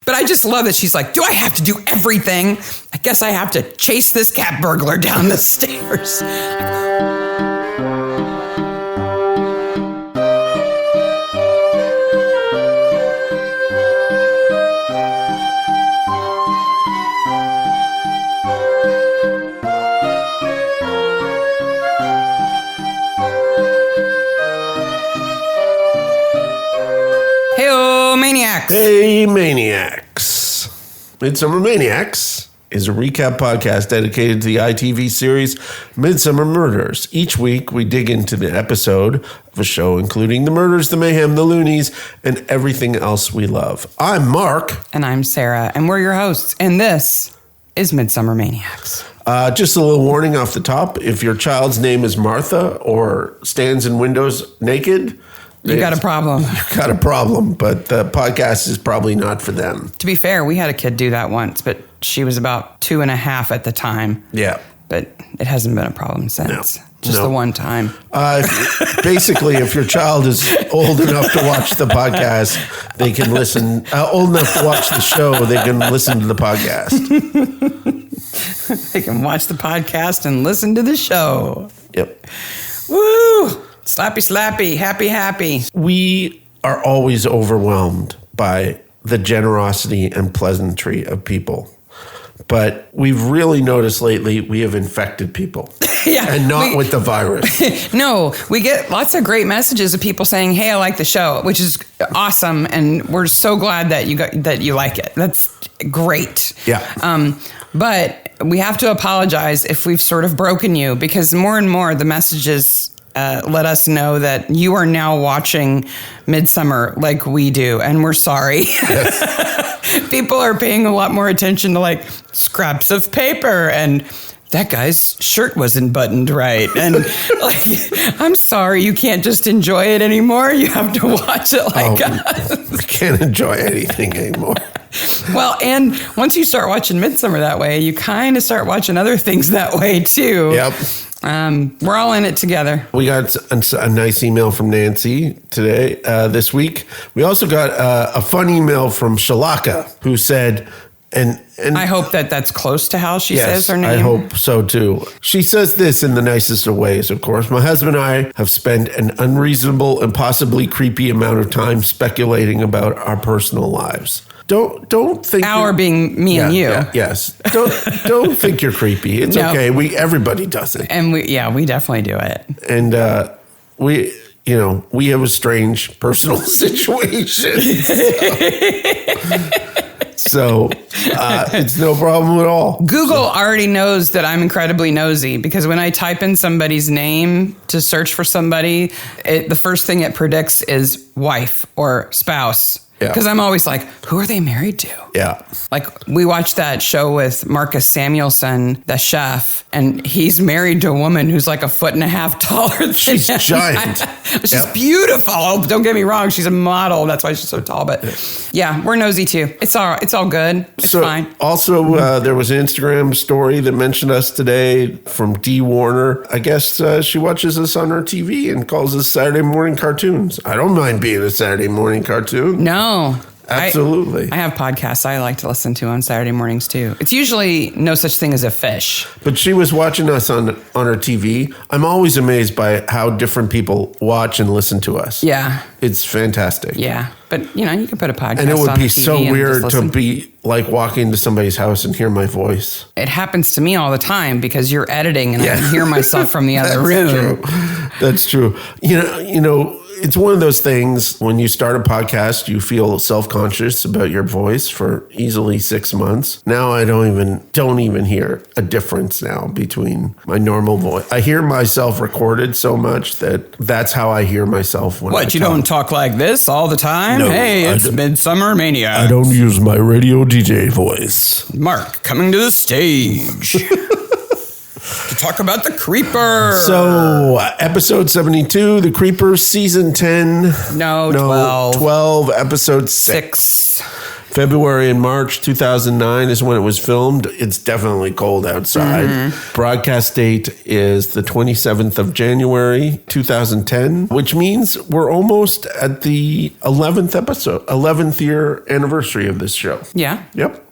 But I just love that she's like, do I have to do everything? I guess I have to chase this cat burglar down the stairs. Maniacs. Hey, Maniacs. Midsomer Maniacs is a recap podcast dedicated to the ITV series Midsomer Murders. Each week, we dig into the episode of a show, including the murders, the mayhem, the loonies, and everything else we love. I'm Mark. And I'm Sarah, and we're your hosts, and this is Midsomer Maniacs. Just a little warning off the top. If your child's name is Martha or stands in windows naked... You got a problem. You got a problem, but the podcast is probably not for them. To be fair, we had a kid do that once, but she was about 2.5 at the time. Yeah. But it hasn't been a problem since. Just the one time. Basically, if your child is old enough to watch the podcast, they can listen. Old enough to watch the show, they can listen to the podcast. They can watch the podcast and listen to the show. Yep. Woo! Slappy, slappy, happy, happy. We are always overwhelmed by the generosity and pleasantry of people. But we've really noticed lately we have infected people. And not with the virus. No, we get lots of great messages of people saying, hey, I like the show, which is awesome. And we're so glad that you like it. That's great. Yeah. But we have to apologize if we've sort of broken you, because more and more the messages... let us know that you are now watching Midsomer like we do, and we're sorry. Yes. People are paying a lot more attention to like scraps of paper and that guy's shirt wasn't buttoned right. And like, I'm sorry, you can't just enjoy it anymore. You have to watch it like us. I can't enjoy anything anymore. Well, and once you start watching Midsomer that way, you kind of start watching other things that way too. Yep. We're all in it together. We got a nice email from Nancy today, this week. We also got a fun email from Shalaka, who said, and I hope that's close to how she says her name. I hope so too. She says this in the nicest of ways, of course. My husband and I have spent an unreasonable and possibly creepy amount of time speculating about our personal lives. Don't think our being me and you. Yes. Don't think you're creepy. It's okay. Everybody does it. And we definitely do it. And we have a strange personal situation. So it's no problem at all. Google already knows that I'm incredibly nosy, because when I type in somebody's name to search for somebody, the first thing it predicts is wife or spouse. Because I'm always like, who are they married to? Yeah. Like, we watched that show with Marcus Samuelsson, the chef, and he's married to a woman who's like 1.5 feet taller than him. She's giant. She's beautiful. Don't get me wrong. She's a model. That's why she's so tall. But yeah, we're nosy too. It's all good. It's fine. Also, there was an Instagram story that mentioned us today from Dee Warner. I guess she watches us on her TV and calls us Saturday morning cartoons. I don't mind being a Saturday morning cartoon. No. Absolutely. I have podcasts I like to listen to on Saturday mornings too. It's usually No Such Thing as a Fish. But she was watching us on her TV. I'm always amazed by how different people watch and listen to us. Yeah. It's fantastic. Yeah. But, you can put a podcast on and it would be TV so weird to be like walking to somebody's house and hear my voice. It happens to me all the time because you're editing and I can hear myself from the other room. That's true. It's one of those things when you start a podcast, you feel self-conscious about your voice for easily 6 months. Now I don't even hear a difference now between my normal voice. I hear myself recorded so much that's how I hear myself when I talk. Don't talk like this all the time? No, hey, it's Midsomer Maniacs. I don't use my radio DJ voice. Mark, coming to the stage. To talk about The Creeper. So, episode 72, The Creeper, season 10. No, 12. 12, episode 6. February and March 2009 is when it was filmed. It's definitely cold outside. Broadcast date is the 27th of January 2010, which means we're almost at the 11th year anniversary of this show. Yeah. Yep.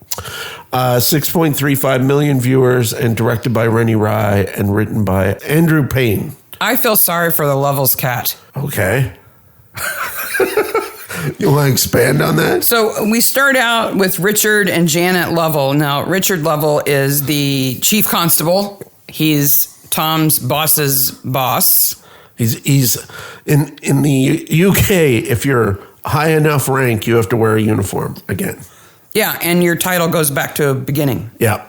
6.35 million viewers and directed by Rennie Rye and written by Andrew Payne. I feel sorry for the Lovell's cat. Okay. You want to expand on that? So we start out with Richard and Janet Lovell. Now, Richard Lovell is the chief constable. He's Tom's boss's boss. He's in the UK, if you're high enough rank, you have to wear a uniform again. Yeah, and your title goes back to a beginning. Yeah.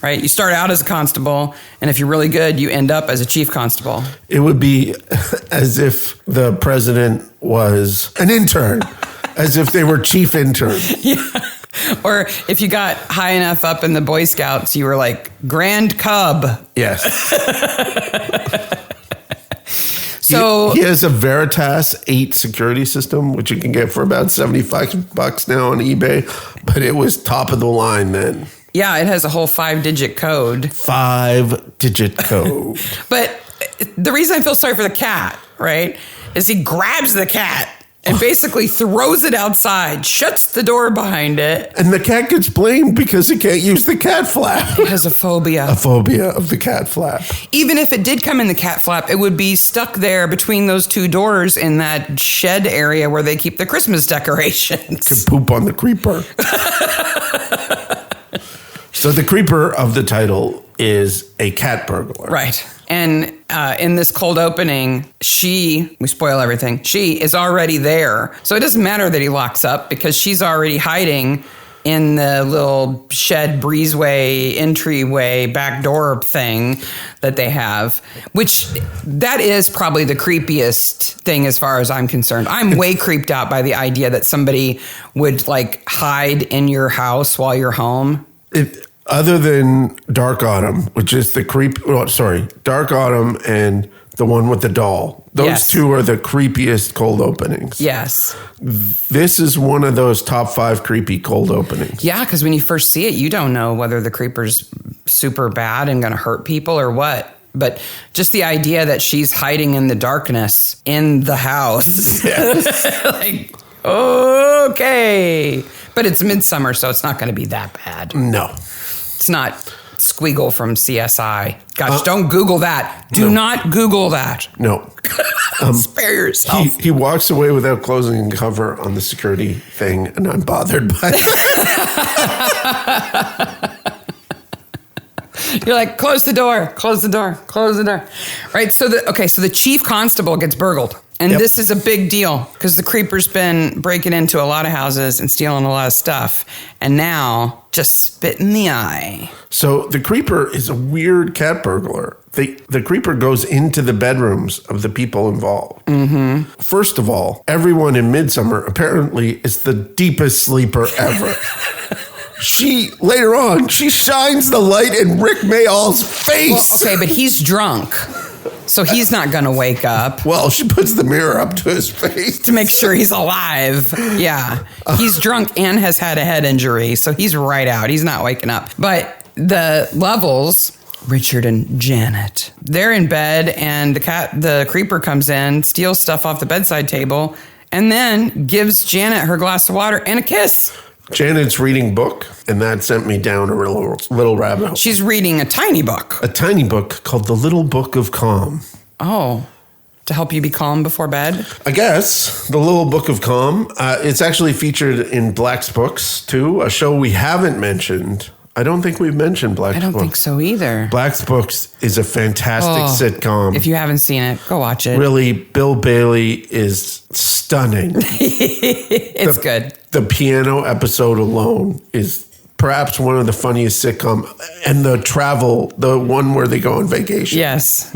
Right? You start out as a constable, and if you're really good, you end up as a chief constable. It would be as if the president was an intern, as if they were chief intern. Yeah. Or if you got high enough up in the Boy Scouts, you were like Grand Cub. Yes. So he has a Veritas 8 security system, which you can get for about $75 now on eBay, but it was top of the line then. yeah, it has a whole 5-digit code. 5-digit code. But the reason I feel sorry for the cat, right, is he grabs the cat and basically throws it outside, shuts the door behind it. And the cat gets blamed because it can't use the cat flap. It has a phobia. A phobia of the cat flap. Even if it did come in the cat flap, it would be stuck there between those two doors in that shed area where they keep the Christmas decorations. Could poop on the creeper. So the creeper of the title is a cat burglar. Right. And in this cold opening, we spoil everything, she is already there. So it doesn't matter that he locks up because she's already hiding in the little shed breezeway, entryway, back door thing that they have, which that is probably the creepiest thing as far as I'm concerned. I'm way creeped out by the idea that somebody would like hide in your house while you're home. Other than Dark Autumn, which is the Dark Autumn and the one with the doll. Those two are the creepiest cold openings. Yes. This is one of those top 5 creepy cold openings. Yeah, because when you first see it, you don't know whether the creeper's super bad and going to hurt people or what. But just the idea that she's hiding in the darkness in the house. Yes. Like, okay. But it's Midsomer, so it's not going to be that bad. No. It's not Squeagle from CSI. Gosh, don't Google that. Do not Google that. No. Spare yourself. He walks away without closing the cover on the security thing, and I'm bothered by that. You're like, close the door, close the door, close the door. Right, so the chief constable gets burgled. And this is a big deal because the creeper's been breaking into a lot of houses and stealing a lot of stuff. And now, just spit in the eye. So the creeper is a weird cat burglar. The creeper goes into the bedrooms of the people involved. Mm-hmm. First of all, everyone in Midsomer apparently is the deepest sleeper ever. Later on, she shines the light in Rick Mayall's face. Well, okay, but he's drunk. So he's not going to wake up. Well, she puts the mirror up to his face. To make sure he's alive. Yeah. He's drunk and has had a head injury. So he's right out. He's not waking up. But the Lovells, Richard and Janet, they're in bed and the creeper comes in, steals stuff off the bedside table, and then gives Janet her glass of water and a kiss. Janet's reading book, and that sent me down a little rabbit hole. She's reading a tiny book. A tiny book called The Little Book of Calm. Oh, to help you be calm before bed? I guess. The Little Book of Calm. It's actually featured in Black's Books, too, a show we haven't mentioned. I don't think we've mentioned Black's Books. I don't think so either. Black's Books is a fantastic sitcom. If you haven't seen it, go watch it. Really, Bill Bailey is stunning. It's good. The piano episode alone is perhaps one of the funniest sitcom, and the one where they go on vacation. Yes.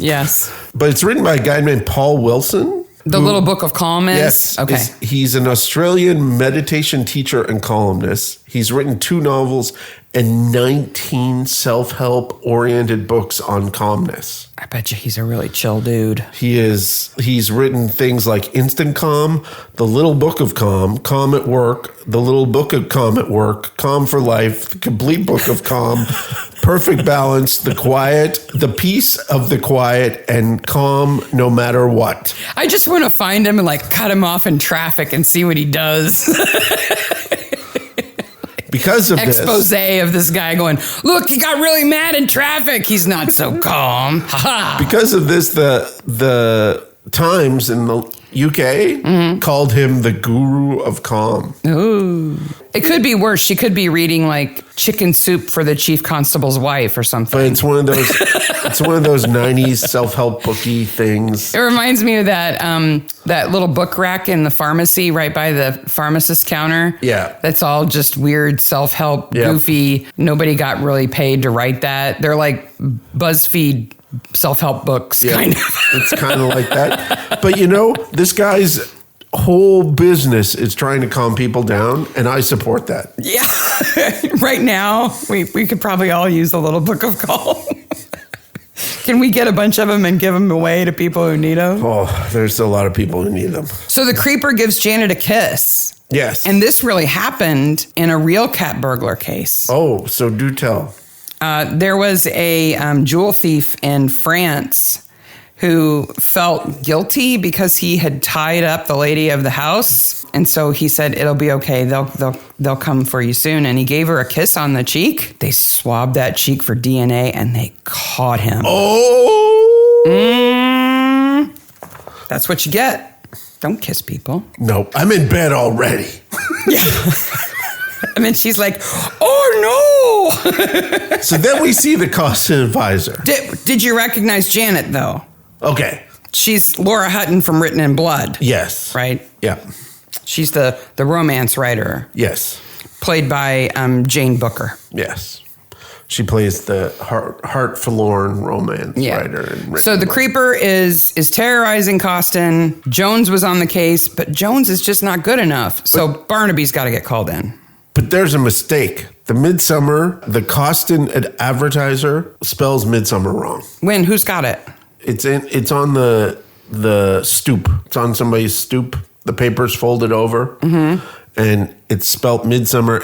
But it's written by a guy named Paul Wilson. The Little Book of Calm is? Yes. Okay. He's an Australian meditation teacher and columnist. He's written 2 novels and 19 self-help oriented books on calmness. I bet you he's a really chill dude. He's written things like Instant Calm, The Little Book of Calm, Calm at Work, The Little Book of Calm at Work, Calm for Life, The Complete Book of Calm, Perfect Balance, The Quiet, The Peace of the Quiet, and Calm No Matter What. I just want to find him and like cut him off in traffic and see what he does. Because of this expose of this guy going, look, he got really mad in traffic. He's not so calm. Because of this, the Times in the UK called him the Guru of Calm. Ooh. It could be worse. She could be reading like Chicken Soup for the Chief Constable's Wife or something. But it's one of those 90s self-help booky things. It reminds me of that little book rack in the pharmacy right by the pharmacist counter. Yeah. That's all just weird self-help, goofy. Nobody got really paid to write that. They're like BuzzFeed self-help books, kind of. It's kind of like that. But this guy's whole business is trying to calm people down, and I support that. Yeah. Right now, we could probably all use a little book of calm. Can we get a bunch of them and give them away to people who need them? Oh, there's a lot of people who need them. So the creeper gives Janet a kiss. Yes. And this really happened in a real cat burglar case. Oh, so do tell. There was a jewel thief in France who felt guilty because he had tied up the lady of the house. And so he said, it'll be okay. They'll come for you soon. And he gave her a kiss on the cheek. They swabbed that cheek for DNA and they caught him. Oh! That's what you get. Don't kiss people. No, I'm in bed already. Yeah. And then she's like, oh no. So then we see the Costin advisor. Did you recognize Janet though? Okay. She's Laura Hutton from Written in Blood. Yes. Right? Yeah. She's the romance writer. Yes. Played by Jane Booker. Yes. She plays the heart forlorn romance writer. So the creeper is terrorizing Costin. Jones was on the case, but Jones is just not good enough. So Barnaby's got to get called in. But there's a mistake. The Midsomer, the Costin advertiser spells Midsomer wrong. When? Who's got it? It's on the stoop. It's on somebody's stoop. The paper's folded over. Mm-hmm. And it's spelt Midsomer,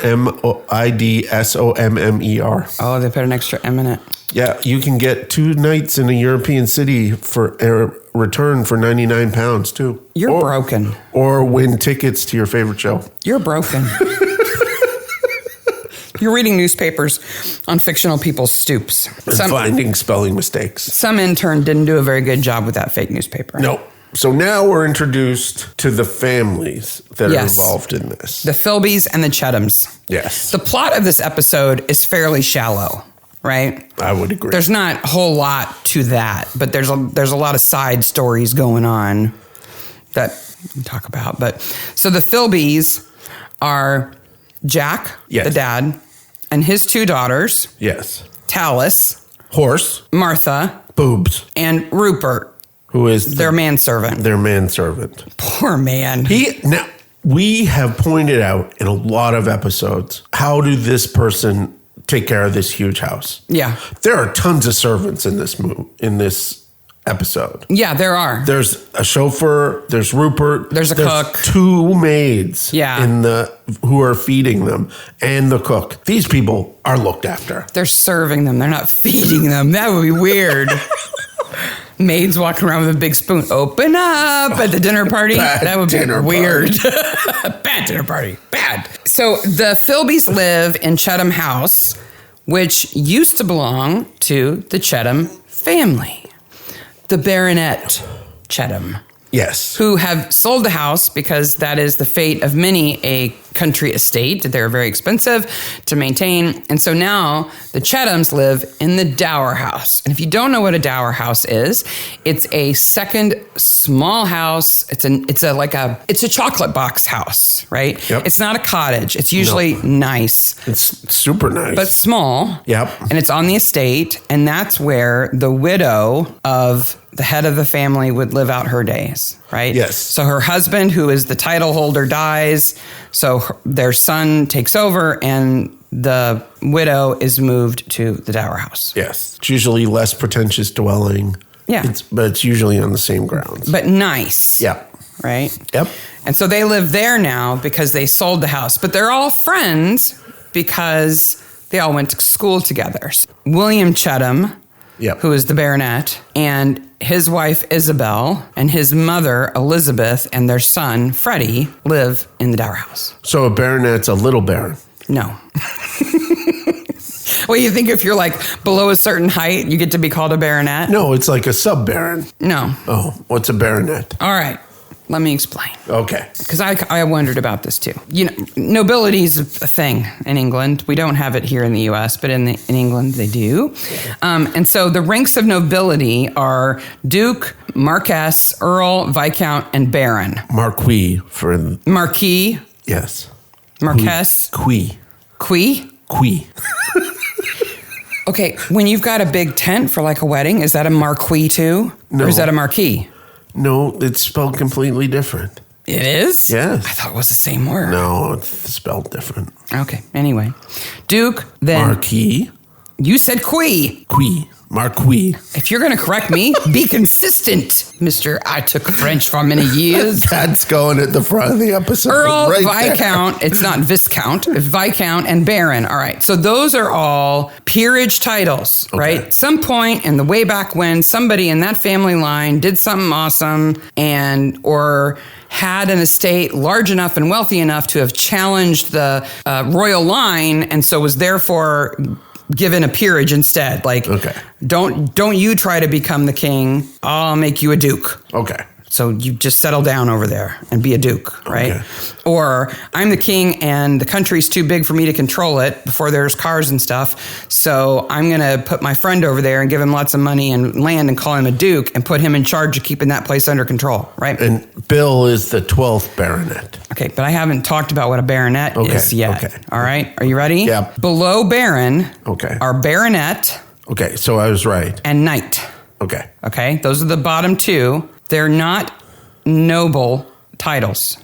Midsomer. Oh, they put an extra M in it. Yeah, you can get 2 nights in a European city for a return for £99 too. You're broken. Or win tickets to your favorite show. You're broken. You're reading newspapers on fictional people's stoops. And finding spelling mistakes. Some intern didn't do a very good job with that fake newspaper. No. So now we're introduced to the families that are involved in this. The Philbys and the Chethams. Yes. The plot of this episode is fairly shallow, right? I would agree. There's not a whole lot to that, but there's a lot of side stories going on that we can talk about. But so the Philbys are Jack, the dad, and his 2 daughters. Yes. Tallis. Horse. Martha. Boobs. And Rupert. Who is their manservant. Their manservant. Poor man. Now, we have pointed out in a lot of episodes, how do this person take care of this huge house? Yeah. There are tons of servants in this episode. Yeah, there are. There's a chauffeur, there's Rupert. There's a cook. 2 maids who are feeding them, and the cook. These people are looked after. They're serving them. They're not feeding them. That would be weird. Maids walking around with a big spoon. Open up at the dinner party. That would be weird. Bad dinner party. Bad. So the Philbys live in Chetham House, which used to belong to the Chetham family. The Baronet Chetham. Yes. Who have sold the house because that is the fate of many a country estate. They're very expensive to maintain. And so now the Chethams live in the Dower House. And if you don't know what a Dower House is, it's a second small house. It's a chocolate box house, right? Yep. It's not a cottage. It's usually nice. It's super nice. But small. Yep. And it's on the estate. And that's where the widow of the head of the family would live out her days, right? Yes. So her husband, who is the title holder, dies. So their son takes over, and the widow is moved to the dower house. Yes. It's usually less pretentious dwelling. Yeah. But it's usually on the same grounds. But nice. Yep. Right? Yep. And so they live there now because they sold the house. But they're all friends because they all went to school together. William Chettam, Yep. who is the baronet, and his wife Isabel, and his mother Elizabeth, and their son Freddie live in the dower house. So a baronet's a little baron. No. Well, you think if you're like below a certain height, you get to be called a baronet? No, it's like a sub-baron. No. Oh, what's a baronet? All right. Let me explain. Okay. Because I wondered about this too. You know, nobility is a thing in England. We don't have it here in the U.S., but in England they do. And so the ranks of nobility are Duke, Marquess, Earl, Viscount, and Baron. Marquis for... Marquis. Yes. Marquess. Qui. Qui. Qui. Okay, when you've got a big tent for like a wedding, is that a marquis too? No. Or is that a marquis? No, it's spelled completely different. It is? Yes. I thought it was the same word. No, it's spelled different. Okay, anyway. Duke, then... Marquis. You said qui. Qui. Marquis. If you're going to correct me, be consistent, Mr. I took French for many years. That's going at the front of the episode. Earl, right Viscount, there. it's not Viscount, Viscount, and Baron. All right, so those are all peerage titles, right? Some point in the way back when somebody in that family line did something awesome or had an estate large enough and wealthy enough to have challenged the royal line, and so was therefore given a peerage instead. Like, don't you try to become the king. I'll make you a duke. Okay. So you just settle down over there and be a duke, right? Okay. Or I'm the king and the country's too big for me to control it before there's cars and stuff. So I'm going to put my friend over there and give him lots of money and land and call him a duke and put him in charge of keeping that place under control, right? And Bill is the 12th baronet. Okay, but I haven't talked about what a baronet is yet. Okay. All right, are you ready? Yeah. Below baron are baronet. Okay, so I was right. And knight. Okay. Okay, those are the bottom two. They're not noble titles.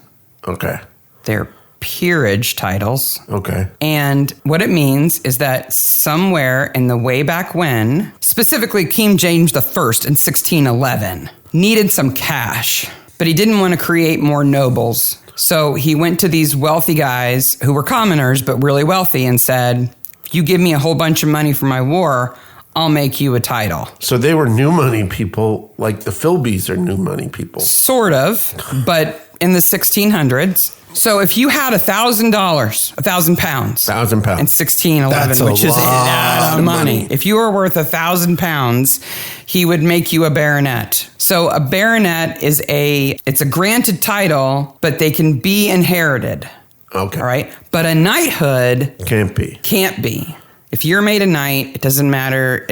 Okay. They're peerage titles. Okay. And what it means is that somewhere in the way back when, specifically King James I in 1611, needed some cash, but he didn't want to create more nobles. So he went to these wealthy guys who were commoners, but really wealthy, and said, if you give me a whole bunch of money for my war, I'll make you a title. So they were new money people, like the Philbys are new money people. Sort of, but in the 1600s. So if you had £1,000, £1,000. £1,000. In 1611, which is a lot of money. If you were worth £1,000, he would make you a baronet. So a baronet is it's a granted title, but they can be inherited. Okay. All right. But a knighthood can't be. If you're made a knight, it doesn't matter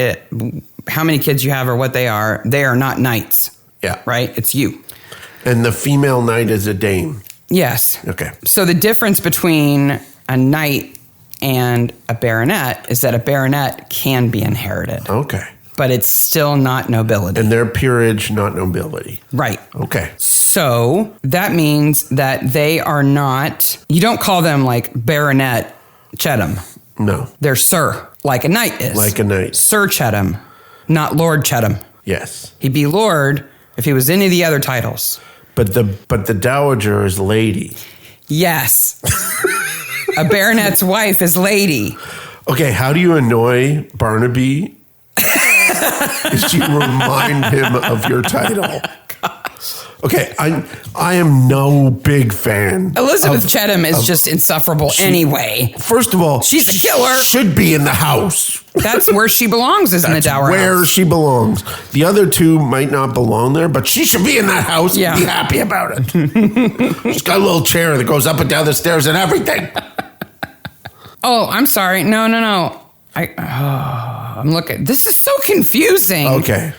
how many kids you have or what they are not knights. Yeah. Right? It's you. And the female knight is a dame. Yes. Okay. So the difference between a knight and a baronet is that a baronet can be inherited. Okay. But it's still not nobility. And they're peerage, not nobility. Right. Okay. So that means that they are not, you don't call them like Baronet Chettam. No. They're Sir, like a knight is. Like a knight. Sir Chettam, not Lord Chettam. Yes. He'd be Lord if he was any of the other titles. But the dowager is lady. Yes. A baronet's wife is lady. Okay, how do you annoy Barnaby? Is you remind him of your title. Okay, I am no big fan. Elizabeth Chettam is just insufferable anyway. First of all, she's a killer. Should be in the house. That's where she belongs, is in the dower where house. she belongs. The other two might not belong there, but she should be in that house and be happy about it. She's got a little chair that goes up and down the stairs and everything. Oh, I'm sorry. No. I'm looking. This is so confusing. Okay.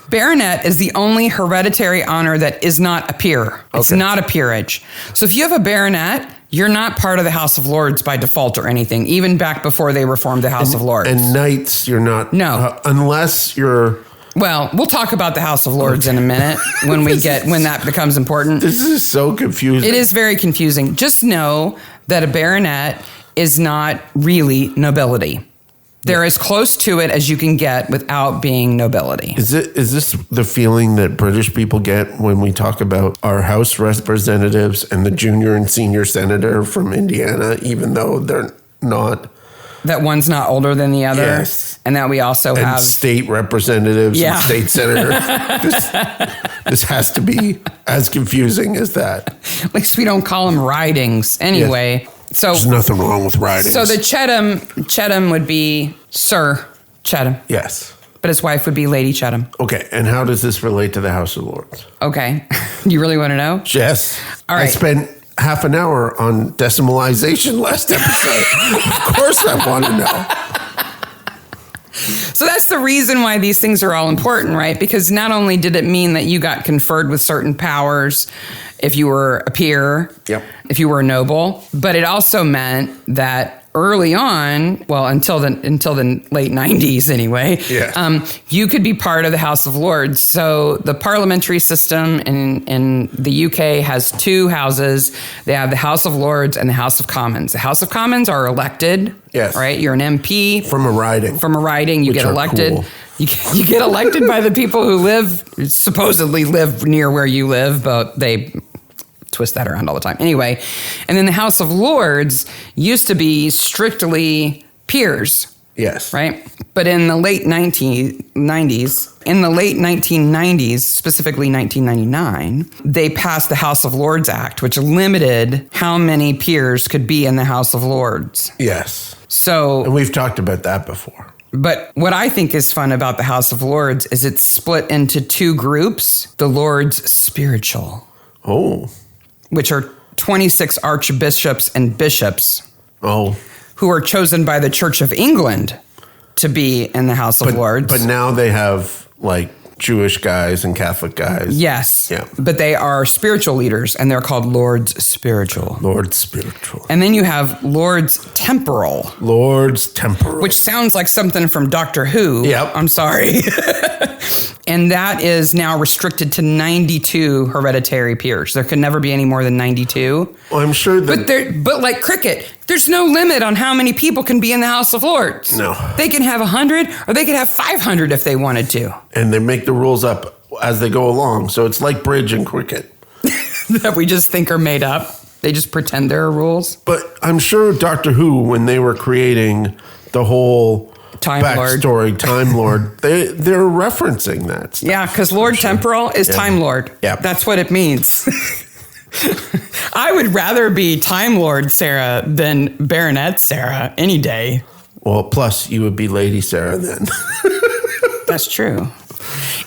Baronet is the only hereditary honor that is not a peer. It's not a peerage. So if you have a baronet, you're not part of the House of Lords by default or anything, even back before they reformed the House of Lords. And knights, you're not. No. Unless you're. Well, we'll talk about the House of Lords in a minute when that becomes important. This is so confusing. It is very confusing. Just know that a baronet is not really nobility. They're as close to it as you can get without being nobility. Is this the feeling that British people get when we talk about our House representatives and the junior and senior senator from Indiana, even though they're not? That one's not older than the other. Yes. And that we also have state representatives and state senators. This has to be as confusing as that. At least we don't call them ridings. Anyway. Yes. So there's nothing wrong with ridings. So the Chetham would be Sir Chetham. Yes. But his wife would be Lady Chetham. Okay. And how does this relate to the House of Lords? Okay. You really want to know? Yes. All right. I spent half an hour on decimalization last episode. Of course I want to know. So that's the reason why these things are all important, right? Because not only did it mean that you got conferred with certain powers if you were a peer, if you were a noble, but it also meant that early on, well, until the late 90s anyway, you could be part of the House of Lords. So the parliamentary system in the UK has two houses. They have the House of Lords and the House of Commons. The House of Commons are elected, right? You're an MP. From a riding. You get elected. Cool. You get elected by the people who supposedly live near where you live, but they twist that around all the time. Anyway, and then the House of Lords used to be strictly peers. Yes. Right? But in the late 1990s, specifically 1999, they passed the House of Lords Act, which limited how many peers could be in the House of Lords. Yes. So, and we've talked about that before. But what I think is fun about the House of Lords is it's split into two groups, the Lords Spiritual. Oh. Which are 26 archbishops and bishops. Oh. Who are chosen by the Church of England to be in the House of Lords. But now they have like Jewish guys and Catholic guys. Yes. Yeah. But they are spiritual leaders and they're called Lords Spiritual. Lords Spiritual. And then you have Lords Temporal. Lords Temporal. Which sounds like something from Doctor Who. Yep. I'm sorry. And that is now restricted to 92 hereditary peers. There can never be any more than 92. Well, I'm sure that... But like cricket, there's no limit on how many people can be in the House of Lords. No. They can have 100 or they could have 500 if they wanted to. And they make the rules up as they go along. So it's like bridge and cricket. That we just think are made up. They just pretend there are rules. But I'm sure Doctor Who, when they were creating the whole... Time backstory, Lord. Time Lord. They're referencing that stuff. Yeah, because Lord Temporal is Time Lord. Yeah. That's what it means. I would rather be Time Lord Sarah than Baronet Sarah any day. Well, plus you would be Lady Sarah then. That's true.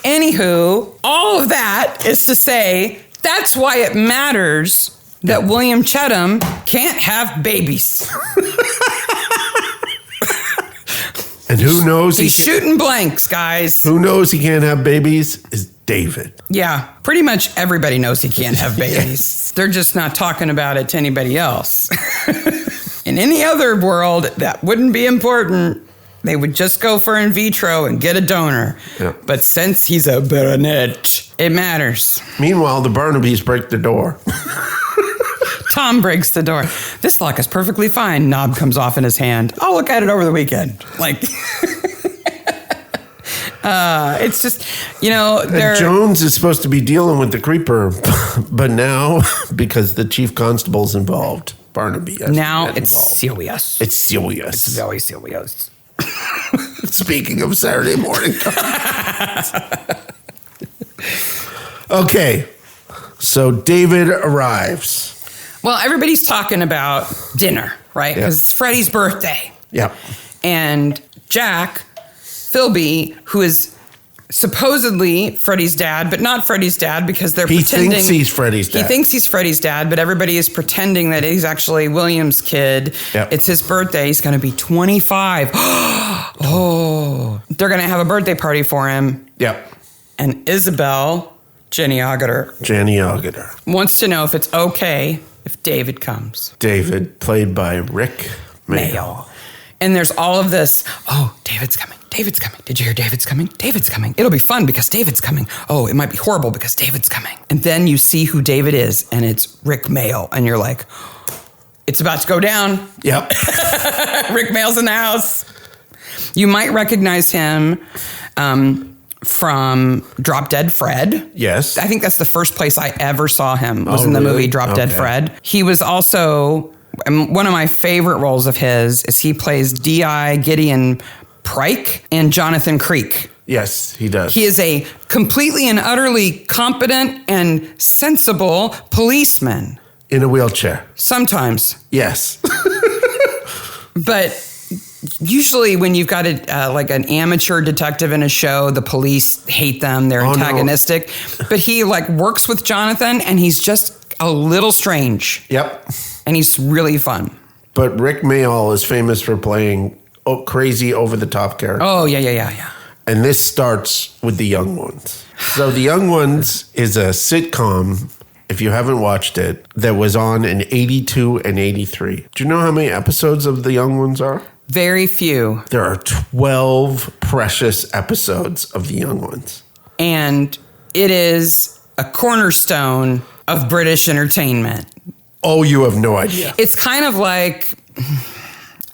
Anywho, all of that is to say, that's why it matters that William Chetham can't have babies. And who knows? He's shooting blanks, guys. Who knows he can't have babies is David. Yeah, pretty much everybody knows he can't have babies. Yes. They're just not talking about it to anybody else. In any other world, that wouldn't be important. They would just go for in vitro and get a donor. Yeah. But since he's a baronet, it matters. Meanwhile, the Barnabys break the door. Tom breaks the door. This lock is perfectly fine. Knob comes off in his hand. I'll look at it over the weekend. Like, it's just, Jones is supposed to be dealing with the creeper, but now, because the chief constable's involved, Barnaby has now it's involved. serious. It's serious. It's very serious. Speaking of Saturday morning. Okay, so David arrives. Well, everybody's talking about dinner, right? Because it's Freddie's birthday. Yep. And Jack Philby, who is supposedly Freddie's dad, but not Freddie's dad because they're pretending... He thinks he's Freddie's dad. He thinks he's Freddie's dad, but everybody is pretending that he's actually William's kid. Yep. It's his birthday. He's going to be 25. Oh, they're going to have a birthday party for him. Yep. And Isabel, Jenny Agutter, wants to know if it's okay if David comes. David, played by Rick Mayall. And there's all of this, oh, David's coming. David's coming. Did you hear David's coming? David's coming. It'll be fun because David's coming. Oh, it might be horrible because David's coming. And then you see who David is, and it's Rick Mayall. And you're like, It's about to go down. Yep. Rick Mayall's in the house. You might recognize him from Drop Dead Fred. Yes. I think that's the first place I ever saw him was in the really? movie Drop Dead Fred. He was also, one of my favorite roles of his is he plays D.I. Gideon Pryke in Jonathan Creek. Yes, he does. He is a completely and utterly competent and sensible policeman. In a wheelchair. Sometimes. Yes. But usually when you've got like an amateur detective in a show, the police hate them. They're antagonistic. No. But he like works with Jonathan and he's just a little strange. Yep. And he's really fun. But Rick Mayall is famous for playing crazy over-the-top characters. Oh, yeah. And this starts with The Young Ones. So The Young Ones is a sitcom, if you haven't watched it, that was on in 82 and 83. Do you know how many episodes of The Young Ones are? Very few. There are 12 precious episodes of The Young Ones. And it is a cornerstone of British entertainment. Oh, you have no idea. It's kind of like...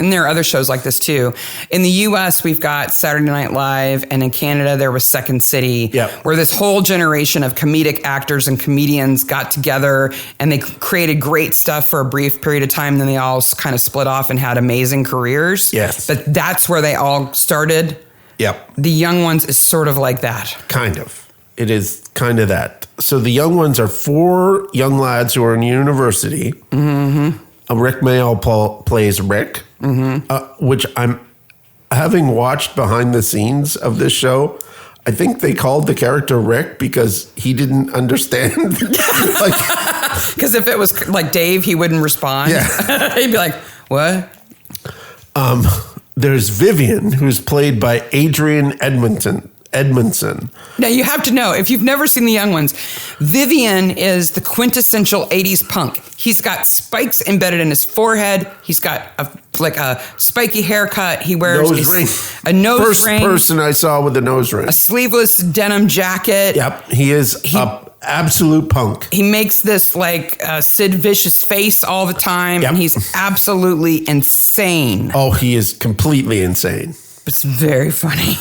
And there are other shows like this too. In the U.S., we've got Saturday Night Live, and in Canada, there was Second City, where this whole generation of comedic actors and comedians got together, and they created great stuff for a brief period of time. And then they all kind of split off and had amazing careers. Yes. But that's where they all started. Yep. The Young Ones is sort of like that. Kind of. It is kind of that. So The Young Ones are 4 young lads who are in university. Mm-hmm. Rick Mayall plays Rick, which I'm having watched behind the scenes of this show. I think they called the character Rick because he didn't understand. Because if it was like Dave, he wouldn't respond. Yeah. He'd be like, what? There's Vivian, who's played by Adrian Edmondson. Now, you have to know, if you've never seen The Young Ones, Vivian is the quintessential 80s punk. He's got spikes embedded in his forehead. He's got a spiky haircut. He wears a nose ring. First person I saw with a nose ring. A sleeveless denim jacket. Yep, he is absolute punk. He makes this like Sid Vicious face all the time, and he's absolutely insane. Oh, he is completely insane. It's very funny.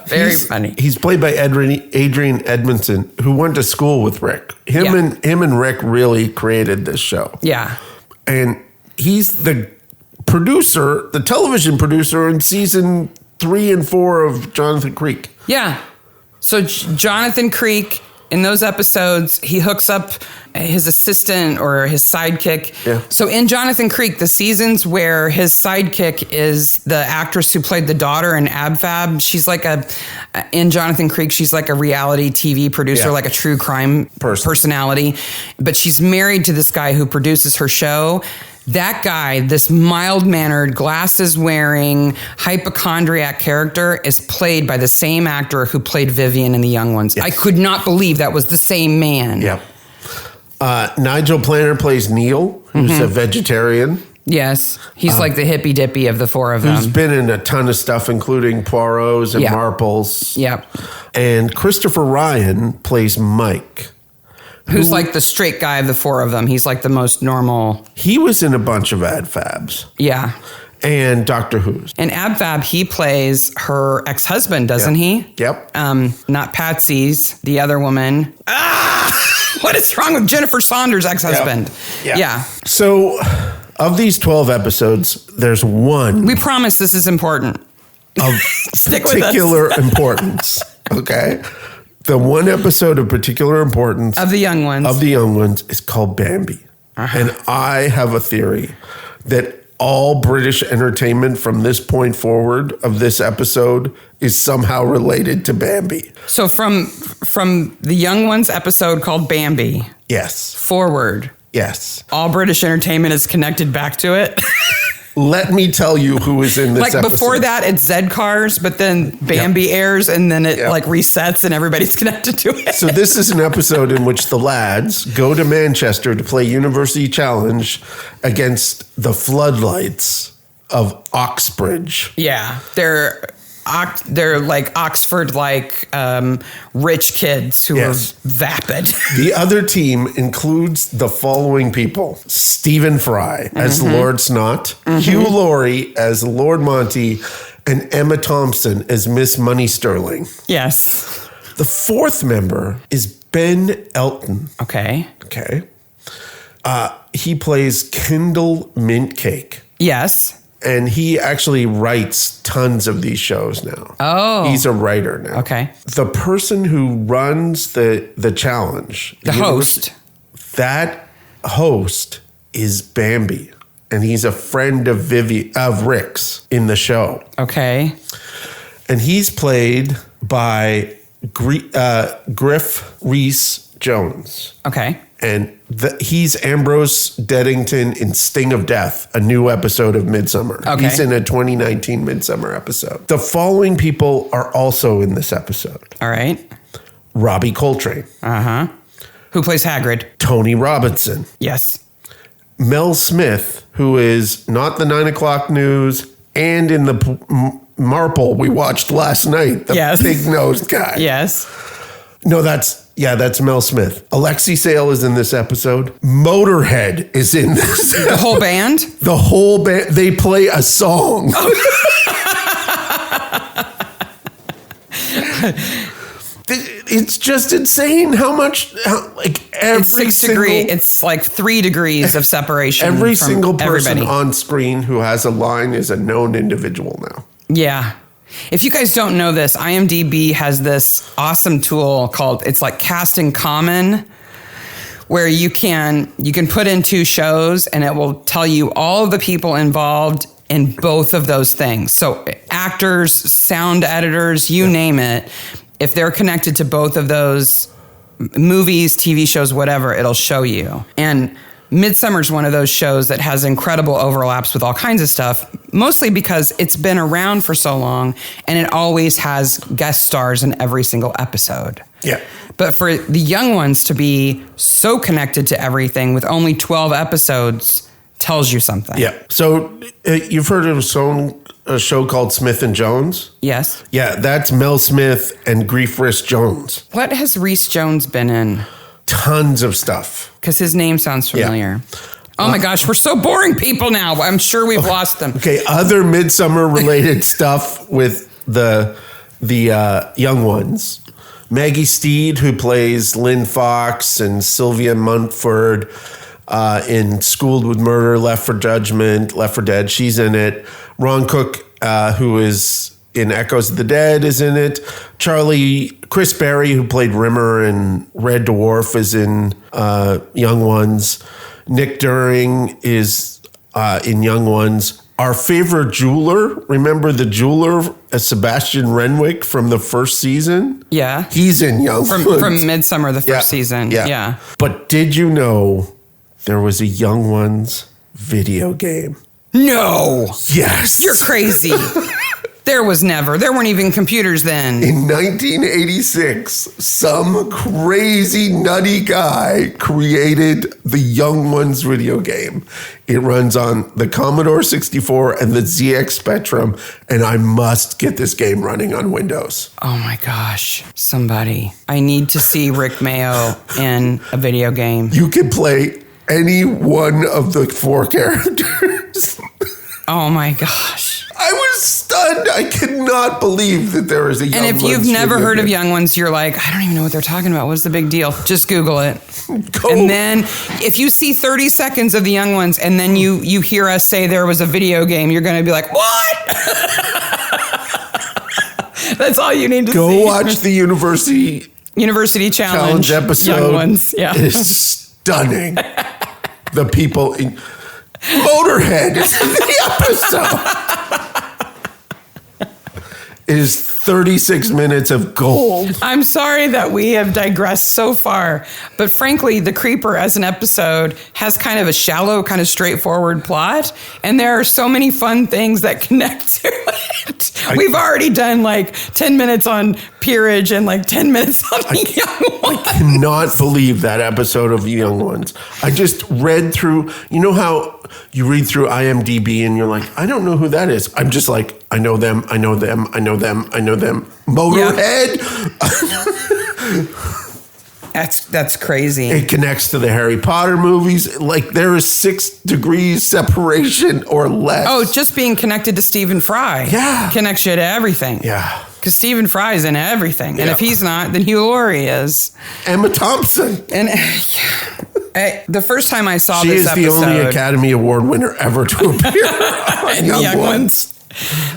Very funny. He's played by Adrian Edmondson, who went to school with Rick. Him and Rick really created this show. Yeah. And he's the producer, the television producer in season 3 and 4 of Jonathan Creek. Yeah. So Jonathan Creek, in those episodes, he hooks up his assistant or his sidekick. Yeah. So in Jonathan Creek, the seasons where his sidekick is the actress who played the daughter in Ab Fab, she's like in Jonathan Creek, she's like a reality TV producer, like a true crime personality. But she's married to this guy who produces her show. That guy, this mild-mannered, glasses-wearing, hypochondriac character is played by the same actor who played Vivian in The Young Ones. Yes. I could not believe that was the same man. Yep. Nigel Planner plays Neil, who's a vegetarian. Yes. He's like the hippy-dippy of the 4 of them. Who's been in a ton of stuff, including Poirot's and Marples. Yep. And Christopher Ryan plays Mike. Who's like the straight guy of the 4 of them. He's like the most normal. He was in a bunch of Ad Fabs. Yeah. And Doctor Who's. In Ab Fab, he plays her ex-husband, doesn't he? Yep. Not Patsy's, the other woman. What is wrong with Jennifer Saunders' ex-husband? Yep. Yeah. So, of these 12 episodes, there's one. We promise this is important. Of particular importance. Okay? The one episode of particular importance of The Young Ones is called Bambi. And I have a theory that all British entertainment from this point forward of this episode is somehow related to Bambi. So from The Young Ones episode called Bambi. Yes. Forward. Yes. All British entertainment is connected back to it. Let me tell you who is in this episode. Before that, it's Zed Cars, but then Bambi airs, and then it resets, and everybody's connected to it. So this is an episode in which the lads go to Manchester to play University Challenge against the floodlights of Oxbridge. Yeah, they're they're like Oxford, rich kids who are vapid. The other team includes the following people: Stephen Fry as Lord Snot, Hugh Laurie as Lord Monty, and Emma Thompson as Miss Money Sterling. Yes. The fourth member is Ben Elton. Okay. He plays Kendall Mintcake. Yes. And he actually writes tons of these shows now. Oh. He's a writer now. Okay. The person who runs the challenge. The host. That host is Bambi. And he's a friend of Rick's in the show. Okay. And he's played by Griff Rhys Jones. Okay. And he's Ambrose Deddington in Sting of Death, a new episode of Midsomer. Okay. He's in a 2019 Midsomer episode. The following people are also in this episode. All right. Robbie Coltrane. Uh-huh. Who plays Hagrid? Tony Robinson. Yes. Mel Smith, who is not the 9 o'clock news and in the Marple we watched last night, the pig-nosed guy. Yes. No, that's Mel Smith. Alexi Sale is in this episode. Motorhead is in this. The whole band? The whole band. They play a song. It's just insane how much, every it's 6 degrees. It's like 3 degrees of separation. Every single person everybody on screen who has a line is a known individual now. Yeah. If you guys don't know this, IMDb has this awesome tool called, it's like Cast in Common, where you can put in 2 shows and it will tell you all of the people involved in both of those things. So actors, sound editors, you name it. If they're connected to both of those movies, TV shows, whatever, it'll show you. And Midsomer is one of those shows that has incredible overlaps with all kinds of stuff, mostly because it's been around for so long and it always has guest stars in every single episode. Yeah. But for the young ones to be so connected to everything with only 12 episodes tells you something. Yeah. So you've heard of a show called Smith and Jones? Yes. Yeah, that's Mel Smith and Grief Rhys Jones. What has Rhys Jones been in? Tons of stuff. Because his name sounds familiar. Yeah. Oh my gosh, we're so boring people now. I'm sure we've lost them. Okay, other Midsomer related stuff with the young ones. Maggie Steed, who plays Lynn Fox, and Sylvia Munford in Schooled with Murder, Left for Judgment, Left for Dead. She's in it. Ron Cook, who is in Echoes of the Dead, is in it. Chris Berry, who played Rimmer in Red Dwarf, is in Young Ones. Nick During is in Young Ones. Our favorite jeweler, remember the jeweler, Sebastian Renwick from the first season? Yeah. He's in Young Ones. From Midsomer, the first season. Yeah. But did you know there was a Young Ones video game? No. Yes. You're crazy. There weren't even computers then. In 1986, some crazy nutty guy created the Young Ones video game. It runs on the Commodore 64 and the ZX Spectrum, and I must get this game running on Windows. Oh my gosh, somebody. I need to see Rick Mayall in a video game. You can play any one of the 4 characters. Oh my gosh. I was stunned. I could not believe that there was a Young Ones. And if you've never heard of Young Ones, you're like, I don't even know what they're talking about. What's the big deal? Just Google it. Go. And then if you see 30 seconds of the Young Ones and then you hear us say there was a video game, you're going to be like, what? That's all you need to see. Go watch the University Challenge episode. Young Ones. Yeah. It is stunning. The people in Motorhead is in the episode. It is 36 minutes of gold. I'm sorry that we have digressed so far, but frankly, The Creeper as an episode has kind of a shallow, kind of straightforward plot, and there are so many fun things that connect to it. We've already done like 10 minutes on Peerage and like 10 minutes on the Young Ones. I cannot believe that episode of The Young Ones. I just read through, you know how you read through IMDb and you're like, I don't know who that is. I'm just like, I know them, I know them, I know them, I know them. Motorhead. Yeah. That's crazy. It connects to the Harry Potter movies. Like there is 6 degrees separation or less. Oh, just being connected to Stephen Fry. Yeah. Connects you to everything. Yeah. Because Stephen Fry's in everything. And if he's not, then Hugh Laurie is. Emma Thompson. And the first time I saw she this is episode. the only Academy Award winner ever to appear on Young Ones.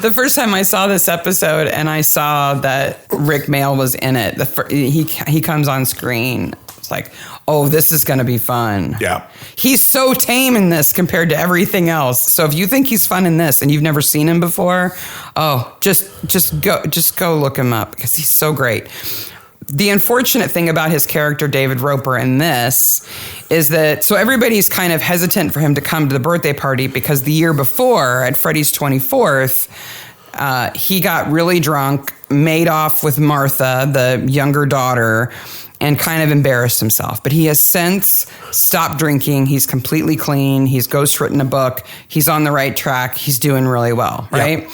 The first time I saw this episode and I saw that Rick Mayall was in it, he comes on screen. It's like, oh, this is going to be fun. Yeah. He's so tame in this compared to everything else. So if you think he's fun in this and you've never seen him before, just go look him up because he's so great. The unfortunate thing about his character, David Roper, in this is that, so everybody's kind of hesitant for him to come to the birthday party because the year before, at Freddie's 24th, he got really drunk, made off with Martha, the younger daughter, and kind of embarrassed himself. But he has since stopped drinking. He's completely clean. He's ghostwritten a book. He's on the right track. He's doing really well, right?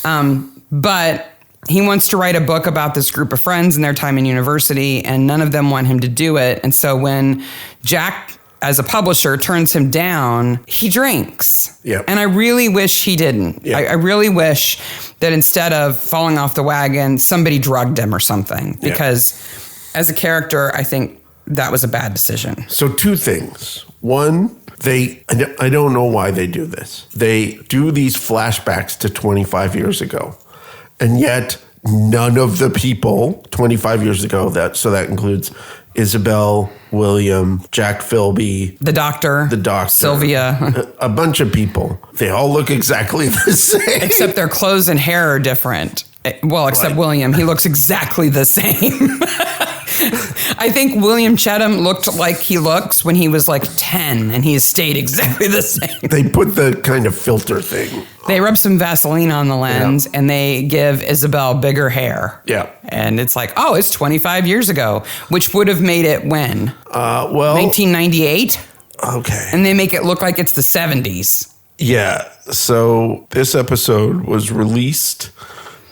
Yeah. But he wants to write a book about this group of friends and their time in university, and none of them want him to do it. And so when Jack, as a publisher, turns him down, he drinks. Yep. And I really wish he didn't. Yep. I really wish that instead of falling off the wagon, somebody drugged him or something. Because as a character, I think that was a bad decision. So 2 things. One, I don't know why they do this. They do these flashbacks to 25 years ago. And yet, none of the people 25 years ago, that includes Isabel, William, Jack Philby, the doctor, Sylvia, a bunch of people. They all look exactly the same. Except their clothes and hair are different. Well, except William. He looks exactly the same. I think William Chettam looked like he looks when he was like 10, and he has stayed exactly the same. They put the kind of filter thing. They rub some Vaseline on the lens, and they give Isabel bigger hair. Yeah. And it's like, oh, it's 25 years ago, which would have made it when? 1998? Okay. And they make it look like it's the 70s. Yeah. So this episode was released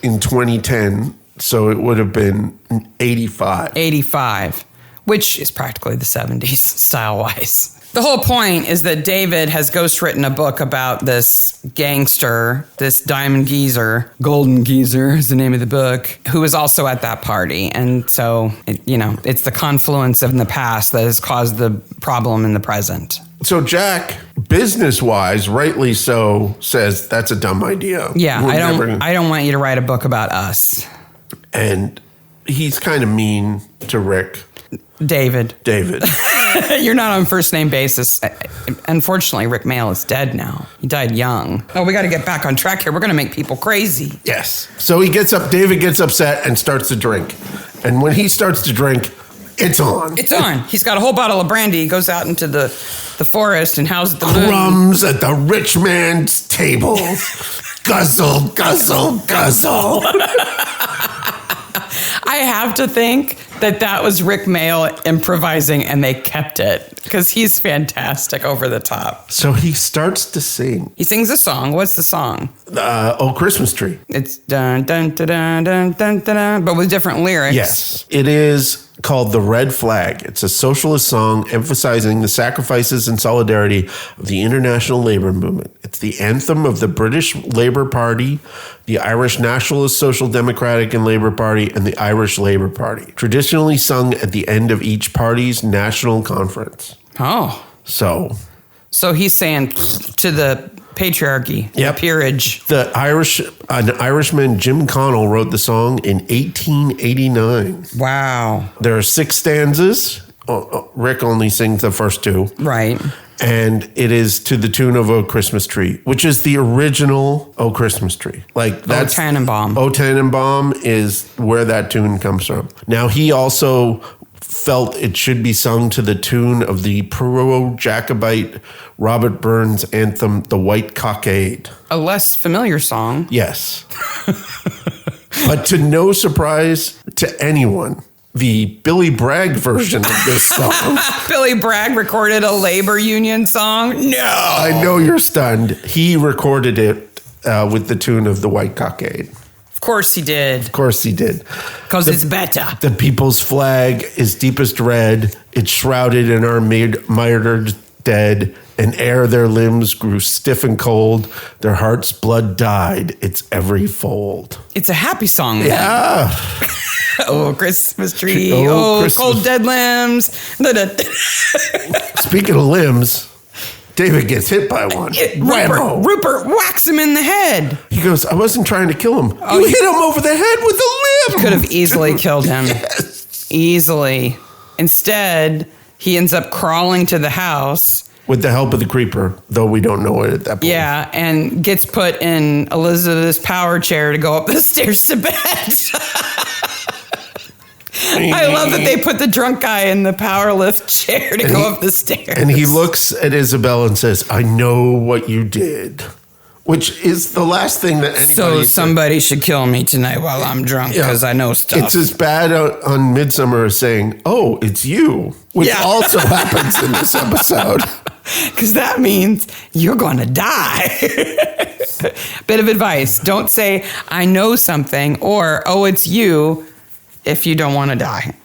in 2010. So it would have been 85. 85, which is practically the 70s style-wise. The whole point is that David has ghostwritten a book about this gangster, this Diamond Geezer, Golden Geezer is the name of the book, who is also at that party. And so, it's the confluence of the past that has caused the problem in the present. So Jack, business-wise, rightly so, says that's a dumb idea. Yeah, I don't want you to write a book about us. And he's kind of mean to Rick. David. You're not on first name basis. Unfortunately, Rick Mayall is dead now. He died young. Oh, we got to get back on track here. We're going to make people crazy. Yes. So David gets upset and starts to drink. And when he starts to drink, it's on. It's on. He's got a whole bottle of brandy. He goes out into the forest and howls at the moon. Crumbs at the rich man's table. Guzzle, guzzle, guzzle. I have to think that was Rick Mayall improvising, and they kept it because he's fantastic over the top. So he starts to sing. He sings a song. What's the song? Oh, Christmas Tree. It's dun dun dun dun dun dun dun, but with different lyrics. Yes, it is called The Red Flag. It's a socialist song emphasizing the sacrifices and solidarity of the international labor movement. It's the anthem of the British Labour Party, the Irish Nationalist Social Democratic and Labour Party, and the Irish Labour Party, traditionally sung at the end of each party's national conference. Oh. So he's saying to the patriarchy, the peerage. An Irishman, Jim Connell, wrote the song in 1889. Wow. There are 6 stanzas. Rick only sings the first 2. Right. And it is to the tune of O Christmas Tree, which is the original O Christmas Tree. Like that's O Tannenbaum. O Tannenbaum is where that tune comes from. Now he also felt it should be sung to the tune of the pro-Jacobite Robert Burns anthem, The White Cockade. A less familiar song. Yes. But to no surprise to anyone, the Billy Bragg version of this song. Billy Bragg recorded a labor union song? No. I know you're stunned. He recorded it with the tune of the White Cockade. Of course he did. Of course he did. Because it's better. The people's flag is deepest red. It's shrouded in our mired dead. And ere their limbs grew stiff and cold, their heart's blood died its every fold. It's a happy song. Then. Yeah. Oh, Christmas tree. Christmas. Cold dead limbs. Speaking of limbs, David gets hit by one. Rupert whacks him in the head. He goes, I wasn't trying to kill him. You hit him over the head with a limb. Could have easily killed him. Yes. Easily. Instead, he ends up crawling to the house. With the help of the creeper, though we don't know it at that point. Yeah, and gets put in Elizabeth's power chair to go up the stairs to bed. I love that they put the drunk guy in the power lift chair to go up the stairs. And he looks at Isabel and says, I know what you did. Which is the last thing that anybody So somebody should kill me tonight while I'm drunk because I know stuff. It's as bad on Midsomer as saying, oh, it's you. Which also happens in this episode. Because that means you're going to die. Bit of advice. Don't say, I know something, or, oh, it's you, if you don't want to die.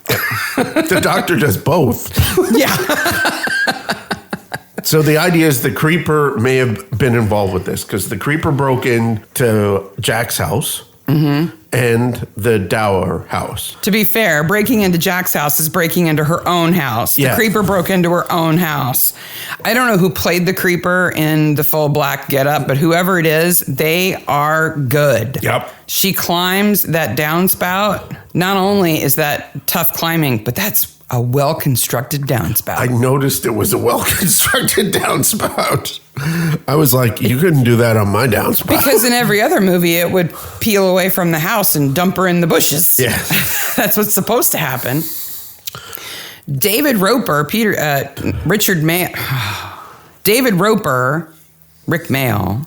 The doctor does both. Yeah. So the idea is the creeper may have been involved with this because the creeper broke into Jack's house and the Dower house. To be fair, breaking into Jack's house is breaking into her own house. The creeper broke into her own house. I don't know who played the creeper in the full black getup, but whoever it is, they are good. Yep. She climbs that downspout. Not only is that tough climbing, but that's a well-constructed downspout. I noticed it was a well-constructed downspout. I was like, you couldn't do that on my downspout. Because in every other movie, it would peel away from the house and dump her in the bushes. Yeah. That's what's supposed to happen. David Roper, Rick Mayall,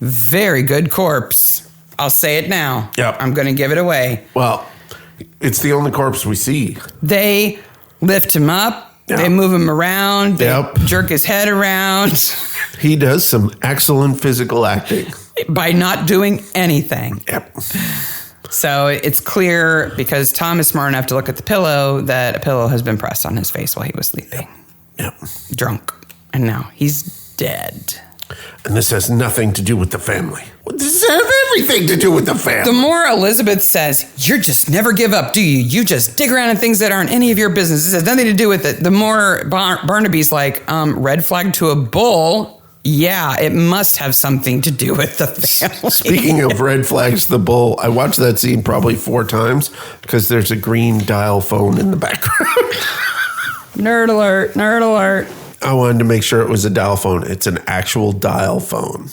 very good corpse. I'll say it now. Yep. I'm going to give it away. Well, it's the only corpse we see. They lift him up. Yep. They move him around. They jerk his head around. He does some excellent physical acting. By not doing anything. Yep. So it's clear, because Tom is smart enough to look at the pillow, that a pillow has been pressed on his face while he was sleeping. Yep. Drunk. And now he's dead. And this has nothing to do with the family. This has everything to do with the family. The more Elizabeth says, you just never give up, do you? You just dig around in things that aren't any of your business. This has nothing to do with it. The more Barnaby's like, red flag to a bull. Yeah, it must have something to do with the family. Speaking of red flags to the bull, I watched that scene probably 4 times because there's a green dial phone in the background. Nerd alert, nerd alert. I wanted to make sure it was a dial phone. It's an actual dial phone.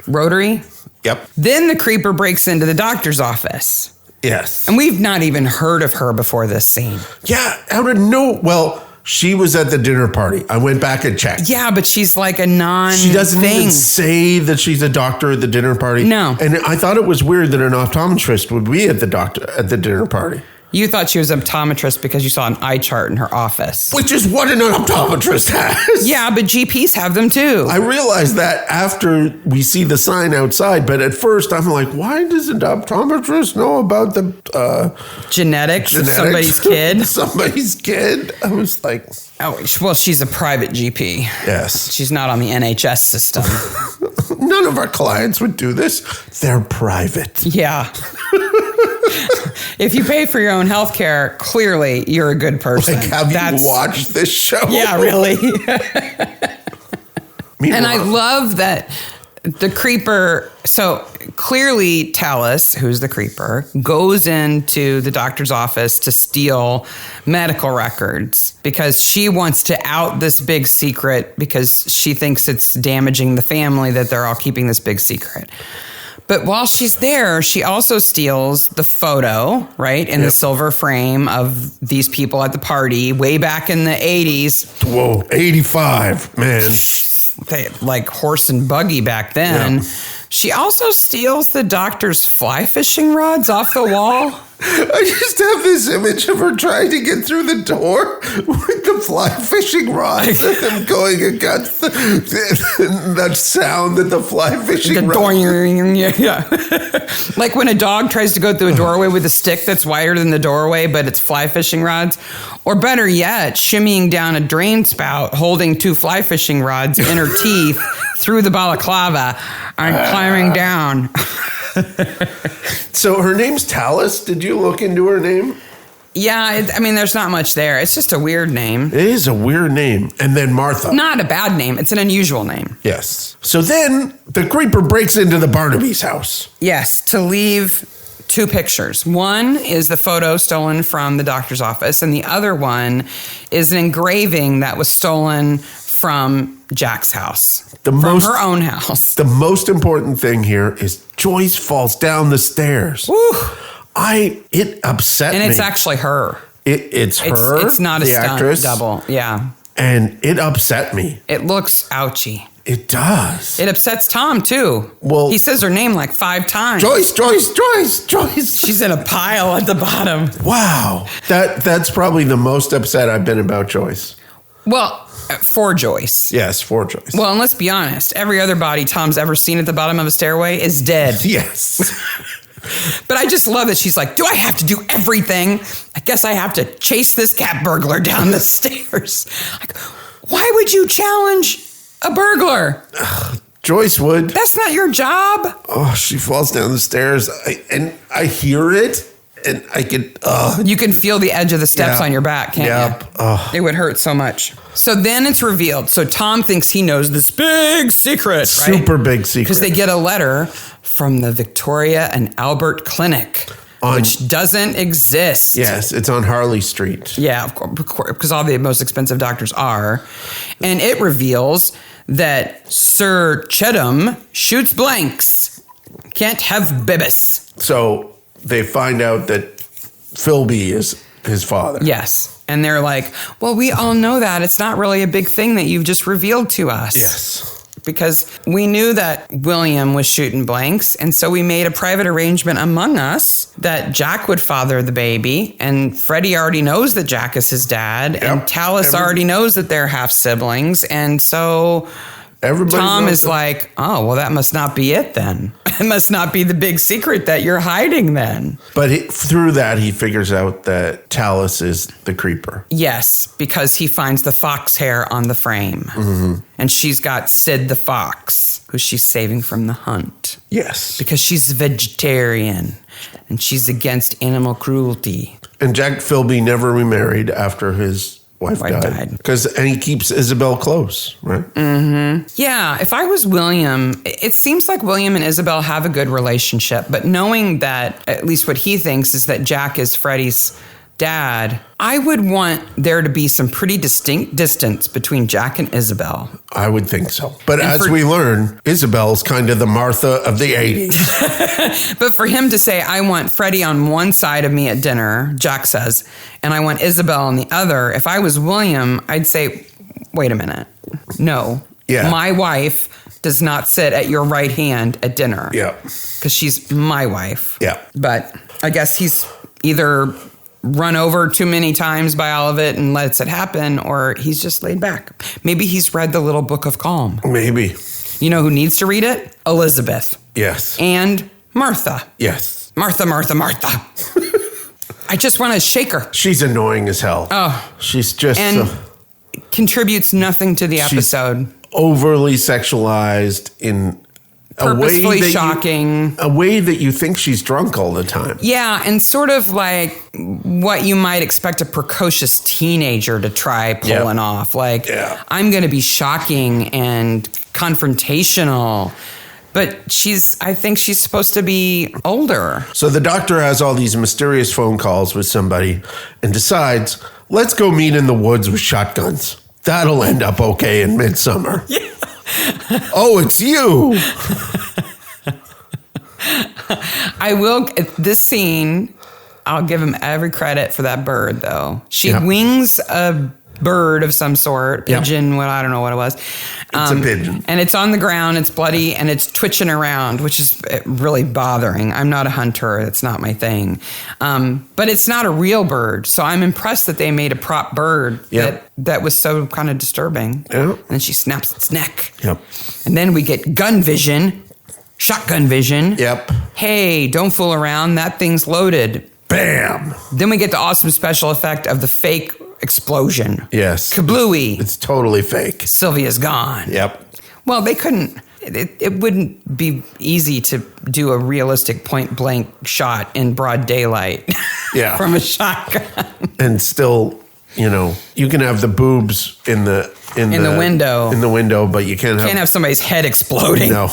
Rotary? Yep. Then the creeper breaks into the doctor's office. Yes. And we've not even heard of her before this scene. Yeah, out of well, she was at the dinner party. I went back and checked. Yeah, but she's like a She doesn't even say that she's a doctor at the dinner party. No. And I thought it was weird that an optometrist would be at the dinner party. You thought she was an optometrist because you saw an eye chart in her office. Which is what an optometrist has. Yeah, but GPs have them too. I realized that after we see the sign outside, but at first I'm like, why does an optometrist know about the genetics of somebody's kid? Somebody's kid. I was like... Oh, well, she's a private GP. Yes. She's not on the NHS system. None of our clients would do this. They're private. Yeah. If you pay for your own health care, clearly you're a good person. Like, have you watched this show? Yeah, really. And I love that the creeper, so clearly Tallis, who's the creeper, goes into the doctor's office to steal medical records because she wants to out this big secret because she thinks it's damaging the family that they're all keeping this big secret. But while she's there, she also steals the photo, right, in the silver frame of these people at the party way back in the 80s. Whoa, 85, man. They, like horse and buggy back then. She also steals the doctor's fly fishing rods off the wall. I just have this image of her trying to get through the door with the fly fishing rods and them going against that sound that the fly fishing rods. Yeah. Like when a dog tries to go through a doorway with a stick that's wider than the doorway, but it's fly fishing rods. Or better yet, shimmying down a drain spout, holding 2 fly fishing rods in her teeth through the balaclava and climbing down. So her name's Tallis. Did you look into her name? Yeah, there's not much there. It's just a weird name. It is a weird name. And then Martha. Not a bad name. It's an unusual name. Yes. So then the creeper breaks into the Barnaby's house. Yes, to leave 2 pictures. One is the photo stolen from the doctor's office, and the other one is an engraving that was stolen from Jack's house. From her own house. The most important thing here is Joyce falls down the stairs. Woo! It upset me. And it's actually her. It's her. It's not a stunt actress, double. Yeah. And it upset me. It looks ouchy. It does. It upsets Tom, too. Well, he says her name like 5 times. Joyce. She's in a pile at the bottom. Wow. That's probably the most upset I've been about Joyce. Well, for Joyce. Yes, for Joyce. Well, and let's be honest. Every other body Tom's ever seen at the bottom of a stairway is dead. Yes. But I just love that she's like, do I have to do everything? I guess I have to chase this cat burglar down the stairs. Like, why would you challenge a burglar? Joyce would. That's not your job. Oh, she falls down the stairs. I hear it, and I can... You can feel the edge of the steps on your back, can't you? It would hurt so much. So then it's revealed. So Tom thinks he knows this big secret, right? Super big secret. Because they get a letter from the Victoria and Albert Clinic, which doesn't exist. Yes, it's on Harley Street. Yeah, of course, because all the most expensive doctors are. And it reveals that Sir Chettam shoots blanks. Can't have bibis. So they find out that Philby is his father. Yes. And they're like, well, we all know that. It's not really a big thing that you've just revealed to us. Yes. Because we knew that William was shooting blanks, and so we made a private arrangement among us that Jack would father the baby, and Freddie already knows that Jack is his dad, and Tallis already knows that they're half siblings, and so Tom is like, oh, well, that must not be it then. It must not be the big secret that you're hiding then. But through that, he figures out that Tallis is the creeper. Yes, because he finds the fox hair on the frame. Mm-hmm. And she's got Sid the fox, who she's saving from the hunt. Yes. Because she's vegetarian, and she's against animal cruelty. And Jack Philby never remarried after his wife died. And he keeps Isabel close, right? Mm-hmm. Yeah, if I was William, it seems like William and Isabel have a good relationship, but knowing that, at least what he thinks is that Jack is Freddie's dad, I would want there to be some pretty distinct distance between Jack and Isabel. I would think so. But as we learn, Isabel's kind of the Martha of the 80s. But for him to say, I want Freddie on one side of me at dinner, Jack says, and I want Isabel on the other, if I was William, I'd say, wait a minute. No. Yeah. My wife does not sit at your right hand at dinner. Yeah. Because she's my wife. Yeah. But I guess he's either run over too many times by all of it and lets it happen, or he's just laid back. Maybe he's read the little book of calm. Maybe. You know who needs to read it? Elizabeth. Yes. And Martha. Yes. Martha. I just want to shake her. She's annoying as hell. Oh. She's just... And contributes nothing to the episode. She's overly sexualized in... Purposefully shocking. A way that you think she's drunk all the time. Yeah, and sort of like what you might expect a precocious teenager to try pulling off. Like, I'm going to be shocking and confrontational. But I think she's supposed to be older. So the doctor has all these mysterious phone calls with somebody and decides, let's go meet in the woods with shotguns. That'll end up okay in Midsomer. Yeah. Oh, it's you. This scene, I'll give him every credit for that bird, though. She wings a bird of some sort, pigeon, I don't know what it was. It's a pigeon. And it's on the ground, it's bloody, and it's twitching around, which is really bothering. I'm not a hunter. It's not my thing. But it's not a real bird. So I'm impressed that they made a prop bird that was so kind of disturbing. Yeah. And then she snaps its neck. Yep. And then we get gun vision, shotgun vision. Yep. Hey, don't fool around. That thing's loaded. Bam. Then we get the awesome special effect of the fake explosion. Yes. Kablooey. It's totally fake. Sylvia's gone. Yep. Well, they couldn't. It wouldn't be easy to do a realistic point blank shot in broad daylight. Yeah. From a shotgun. And still, you can have the boobs in the window. In the window, but you can't have somebody's head exploding. No.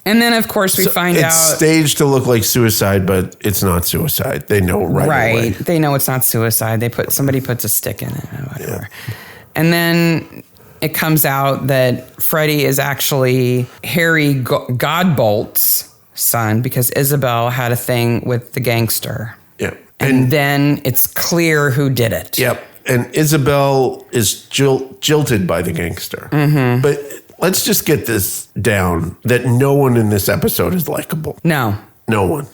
And then, of course, we find out... It's staged to look like suicide, but it's not suicide. They know right away. They know it's not suicide. Somebody puts a stick in it or whatever. Yeah. And then it comes out that Freddie is actually Harry Godbolt's son because Isabel had a thing with the gangster. Yeah. And then it's clear who did it. Yep. And Isabel is jilted by the gangster. Mm-hmm. But... let's just get this down, that no one in this episode is likable. No. No one.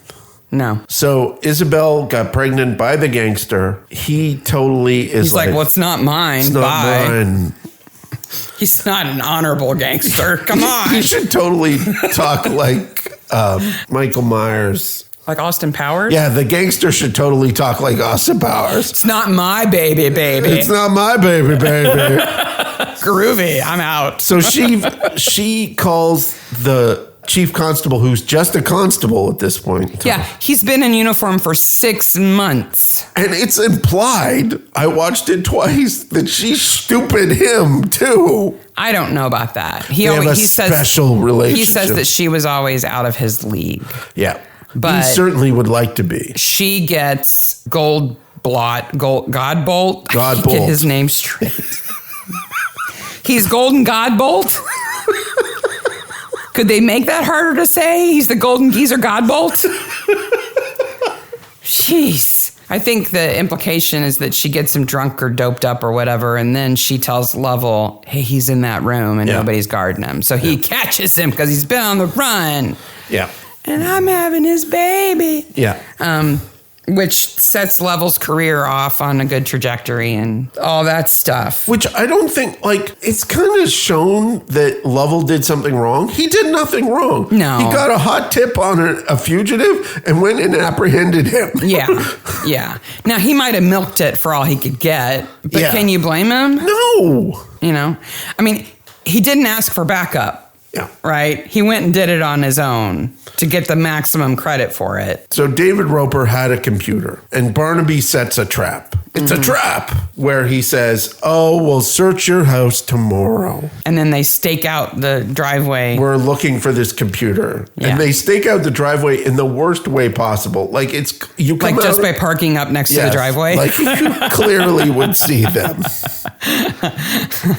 No. So Isabel got pregnant by the gangster. He totally is He's like, well, it's not mine. It's not mine. He's not an honorable gangster. Come on. He should totally talk like Michael Myers. Like Austin Powers? Yeah, the gangster should totally talk like Austin Powers. It's not my baby. It's not my baby. Groovy. I'm out. So she calls the chief constable, who's just a constable at this point. Yeah, he's been in uniform for 6 months. And it's implied, I watched it twice, that she stupid him too. I don't know about that. He says special relationship. He says that she was always out of his league. Yeah. But he certainly would like to be. She gets Godbolt. Godbolt. Get his name straight. He's Golden Godbolt. Could they make that harder to say? He's the Golden Geezer Godbolt. Jeez. I think the implication is that she gets him drunk or doped up or whatever, and then she tells Lovell, hey, he's in that room and nobody's guarding him. So he catches him because he's been on the run. Yeah. And I'm having his baby. Yeah. Which sets Lovell's career off on a good trajectory and all that stuff. Which I don't think, it's kind of shown that Lovell did something wrong. He did nothing wrong. No. He got a hot tip on a fugitive and went and apprehended him. Yeah. Now, he might have milked it for all he could get, but can you blame him? No. I mean, he didn't ask for backup. Yeah. Right? He went and did it on his own to get the maximum credit for it. So David Roper had a computer, and Barnaby sets a trap. It's a trap where he says, oh, we'll search your house tomorrow. And then they stake out the driveway. We're looking for this computer. Yeah. And they stake out the driveway in the worst way possible. Like you come just out, by parking up next to the driveway? Like you clearly would see them.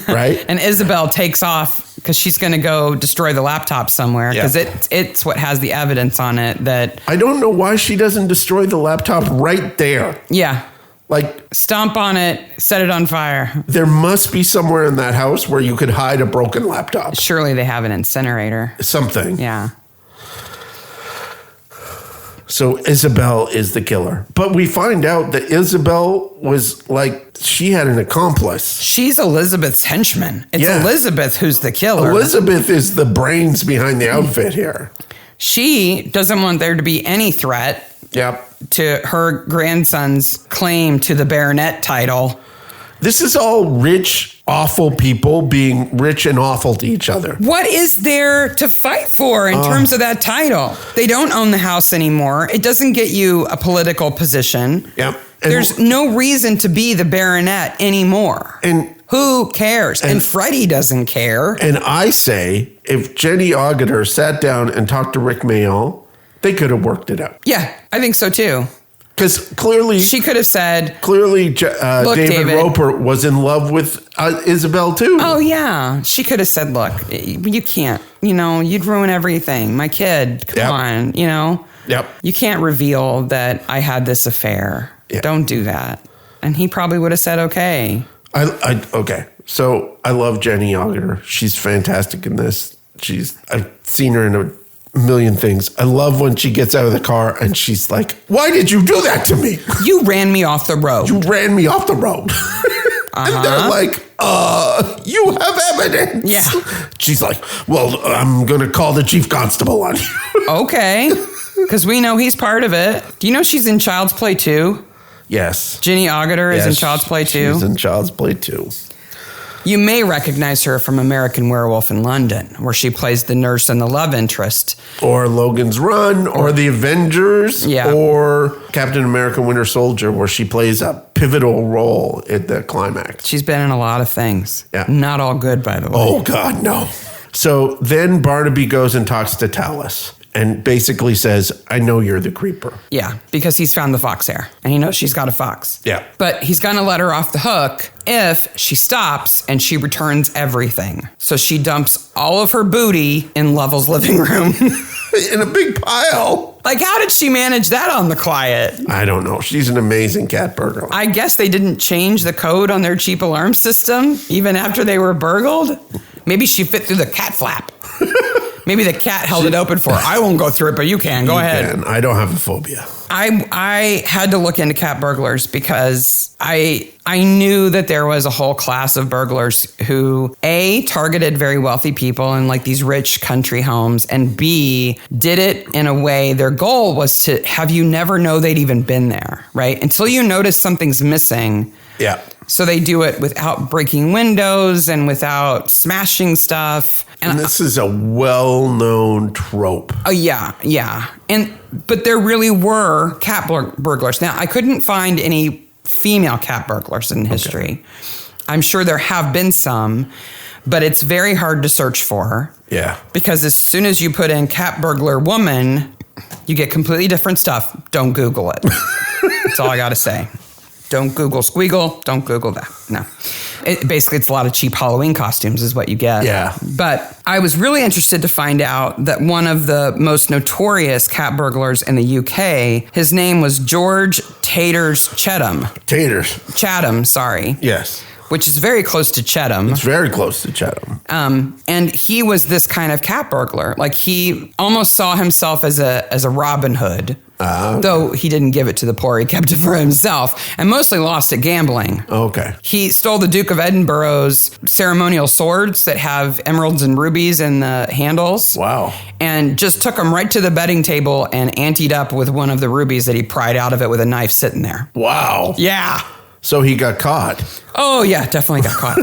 Right? And Isabel takes off because she's going to go destroy the laptop somewhere because it's what has the evidence on it that... I don't know why she doesn't destroy the laptop right there. Yeah. Like, stomp on it, set it on fire. There must be somewhere in that house where you could hide a broken laptop. Surely they have an incinerator. Something. Yeah. So Isabel is the killer. But we find out that Isabel was she had an accomplice. She's Elizabeth's henchman. It's Elizabeth who's the killer. Elizabeth is the brains behind the outfit here. She doesn't want there to be any threat. Yep. To her grandson's claim to the baronet title. This is all rich, awful people being rich and awful to each other. What is there to fight for in terms of that title? They don't own the house anymore. It doesn't get you a political position. Yep. There's no reason to be the baronet anymore. And who cares? And Freddie doesn't care. And I say, if Jenny Agutter sat down and talked to Rick Mayall, they could have worked it out. Yeah, I think so too. Because clearly... she could have said... Clearly, David Roper was in love with Isabel too. Oh, yeah. She could have said, look, you can't. You'd ruin everything. My kid, come on, Yep. You can't reveal that I had this affair. Yep. Don't do that. And he probably would have said, okay. Okay. So I love Jenny Agutter. She's fantastic in this. I've seen her in a million things. I love when she gets out of the car and she's like, "Why did you do that to me? You ran me off the road. You ran me off the road." And they're like, you have evidence. Yeah. She's like, "Well, I'm going to call the chief constable on you." Okay. Because we know he's part of it. Do you know she's in Child's Play 2? Yes. Jenny Agutter is in Child's Play 2. She's in Child's Play 2. You may recognize her from American Werewolf in London, where she plays the nurse and the love interest. Or Logan's Run, or The Avengers, or Captain America Winter Soldier, where she plays a pivotal role at the climax. She's been in a lot of things. Yeah. Not all good, by the way. Oh, God, no. So then Barnaby goes and talks to Tallis and basically says, "I know you're the creeper." Yeah, because he's found the fox hair, and he knows she's got a fox. Yeah. But he's going to let her off the hook if she stops and she returns everything. So she dumps all of her booty in Lovell's living room. In a big pile. Like, how did she manage that on the quiet? I don't know. She's an amazing cat burglar. I guess they didn't change the code on their cheap alarm system, even after they were burgled. Maybe she fit through the cat flap. Maybe the cat held it open for her. I won't go through it, but you can. Go ahead. I don't have a phobia. I had to look into cat burglars because I knew that there was a whole class of burglars who A, targeted very wealthy people in like these rich country homes, and B, did it in a way, their goal was to have you never know they'd even been there, right? Until you notice something's missing. Yeah. So they do it without breaking windows and without smashing stuff. And this is a well-known trope. Oh, yeah. But there really were cat burglars. Now, I couldn't find any female cat burglars in history. Okay. I'm sure there have been some, but it's very hard to search for. Yeah. Because as soon as you put in cat burglar woman, you get completely different stuff. Don't Google it. That's all I got to say. Don't Google squeagle. Don't Google that. No. Basically, it's a lot of cheap Halloween costumes is what you get. Yeah. But I was really interested to find out that one of the most notorious cat burglars in the UK, his name was George Chatham. Sorry. Yes. Which is very close to Chatham. It's very close to Chatham. And he was this kind of cat burglar. Like, he almost saw himself as a Robin Hood. Okay. Though he didn't give it to the poor, he kept it for himself, and mostly lost at gambling. Okay. He stole the Duke of Edinburgh's ceremonial swords that have emeralds and rubies in the handles. Wow. And just took them right to the betting table and anteed up with one of the rubies that he pried out of it with a knife sitting there. Wow. Yeah. So he got caught. Oh, yeah, definitely got caught.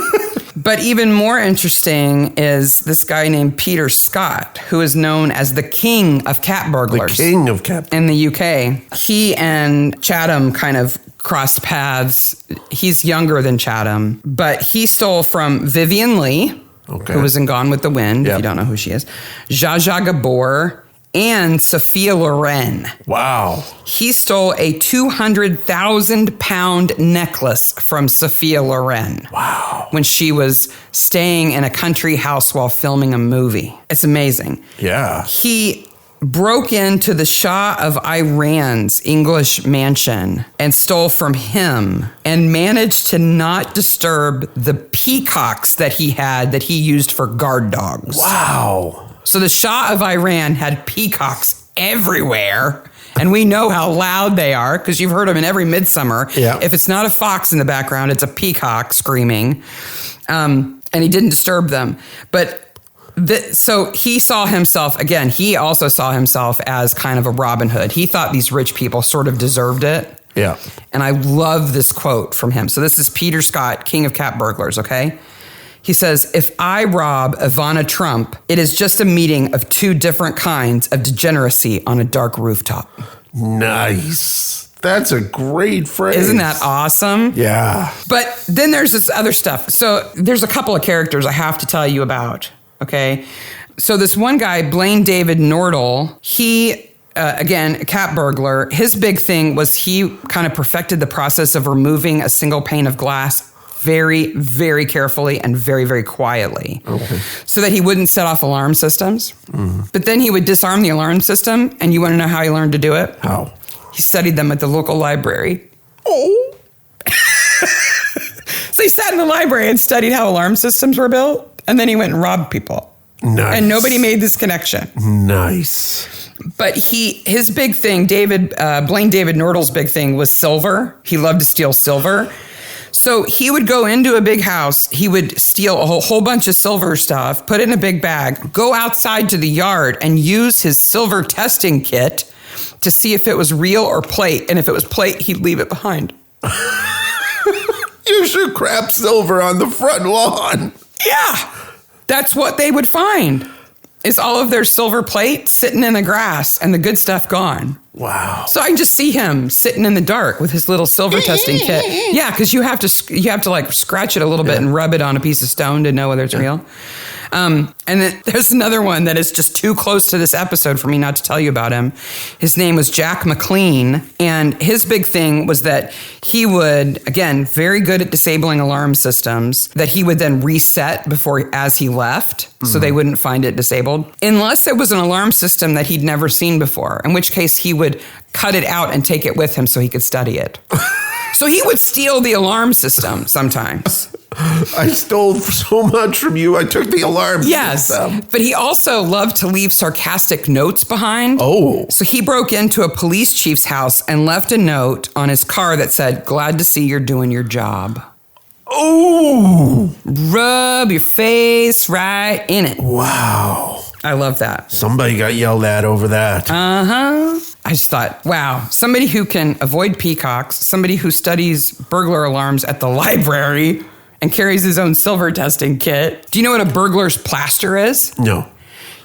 But even more interesting is this guy named Peter Scott, who is known as the king of cat burglars. The king of cat in the UK. He and Chatham kind of crossed paths. He's younger than Chatham, but he stole from Vivian Lee, who was in Gone with the Wind, if you don't know who she is, Zsa Zsa Gabor, and Sophia Loren. Wow. He stole a 200,000-pound necklace from Sophia Loren. Wow. When she was staying in a country house while filming a movie. It's amazing. Yeah. He broke into the Shah of Iran's English mansion and stole from him and managed to not disturb the peacocks that he used for guard dogs. Wow. So the Shah of Iran had peacocks everywhere. And we know how loud they are because you've heard them in every Midsomer. Yeah. If it's not a fox in the background, it's a peacock screaming. And he didn't disturb them. But so he saw himself, again, he also saw himself as kind of a Robin Hood. He thought these rich people sort of deserved it. Yeah. And I love this quote from him. So this is Peter Scott, king of cat burglars, okay? He says, "If I rob Ivana Trump, it is just a meeting of two different kinds of degeneracy on a dark rooftop." Nice. That's a great phrase. Isn't that awesome? Yeah. But then there's this other stuff. So there's a couple of characters I have to tell you about, okay? So this one guy, Blaine David Nordell, he... again, a cat burglar. His big thing was he kind of perfected the process of removing a single pane of glass very, very carefully and very, very quietly. Okay. So that he wouldn't set off alarm systems. Mm. But then he would disarm the alarm system, and you want to know how he learned to do it? How? He studied them at the local library. Oh. So he sat in the library and studied how alarm systems were built, and then he went and robbed people. Nice. And nobody made this connection. Nice. But his big thing, Blaine David Nordell's big thing was silver. He loved to steal silver. So he would go into a big house, he would steal a whole bunch of silver stuff, put it in a big bag, go outside to the yard and use his silver testing kit to see if it was real or plate. And if it was plate, he'd leave it behind. You should crap silver on the front lawn. Yeah, that's what they would find. Is all of their silver plate sitting in the grass and the good stuff gone. Wow. So I can just see him sitting in the dark with his little silver testing kit. Yeah, because you have to like scratch it a little bit and rub it on a piece of stone to know whether it's real. And then there's another one that is just too close to this episode for me not to tell you about him. His name was Jack McLean, and his big thing was that he would, again, very good at disabling alarm systems, that he would then reset as he left, so they wouldn't find it disabled, unless it was an alarm system that he'd never seen before, in which case he would cut it out and take it with him so he could study it. So he would steal the alarm system sometimes. I stole so much from you. I took the alarm system. But he also loved to leave sarcastic notes behind. Oh. So he broke into a police chief's house and left a note on his car that said, "Glad to see you're doing your job." Oh. Rub your face right in it. Wow. I love that. Somebody got yelled at over that. Uh-huh. I just thought, wow, somebody who can avoid peacocks, somebody who studies burglar alarms at the library and carries his own silver testing kit. Do you know what a burglar's plaster is? No.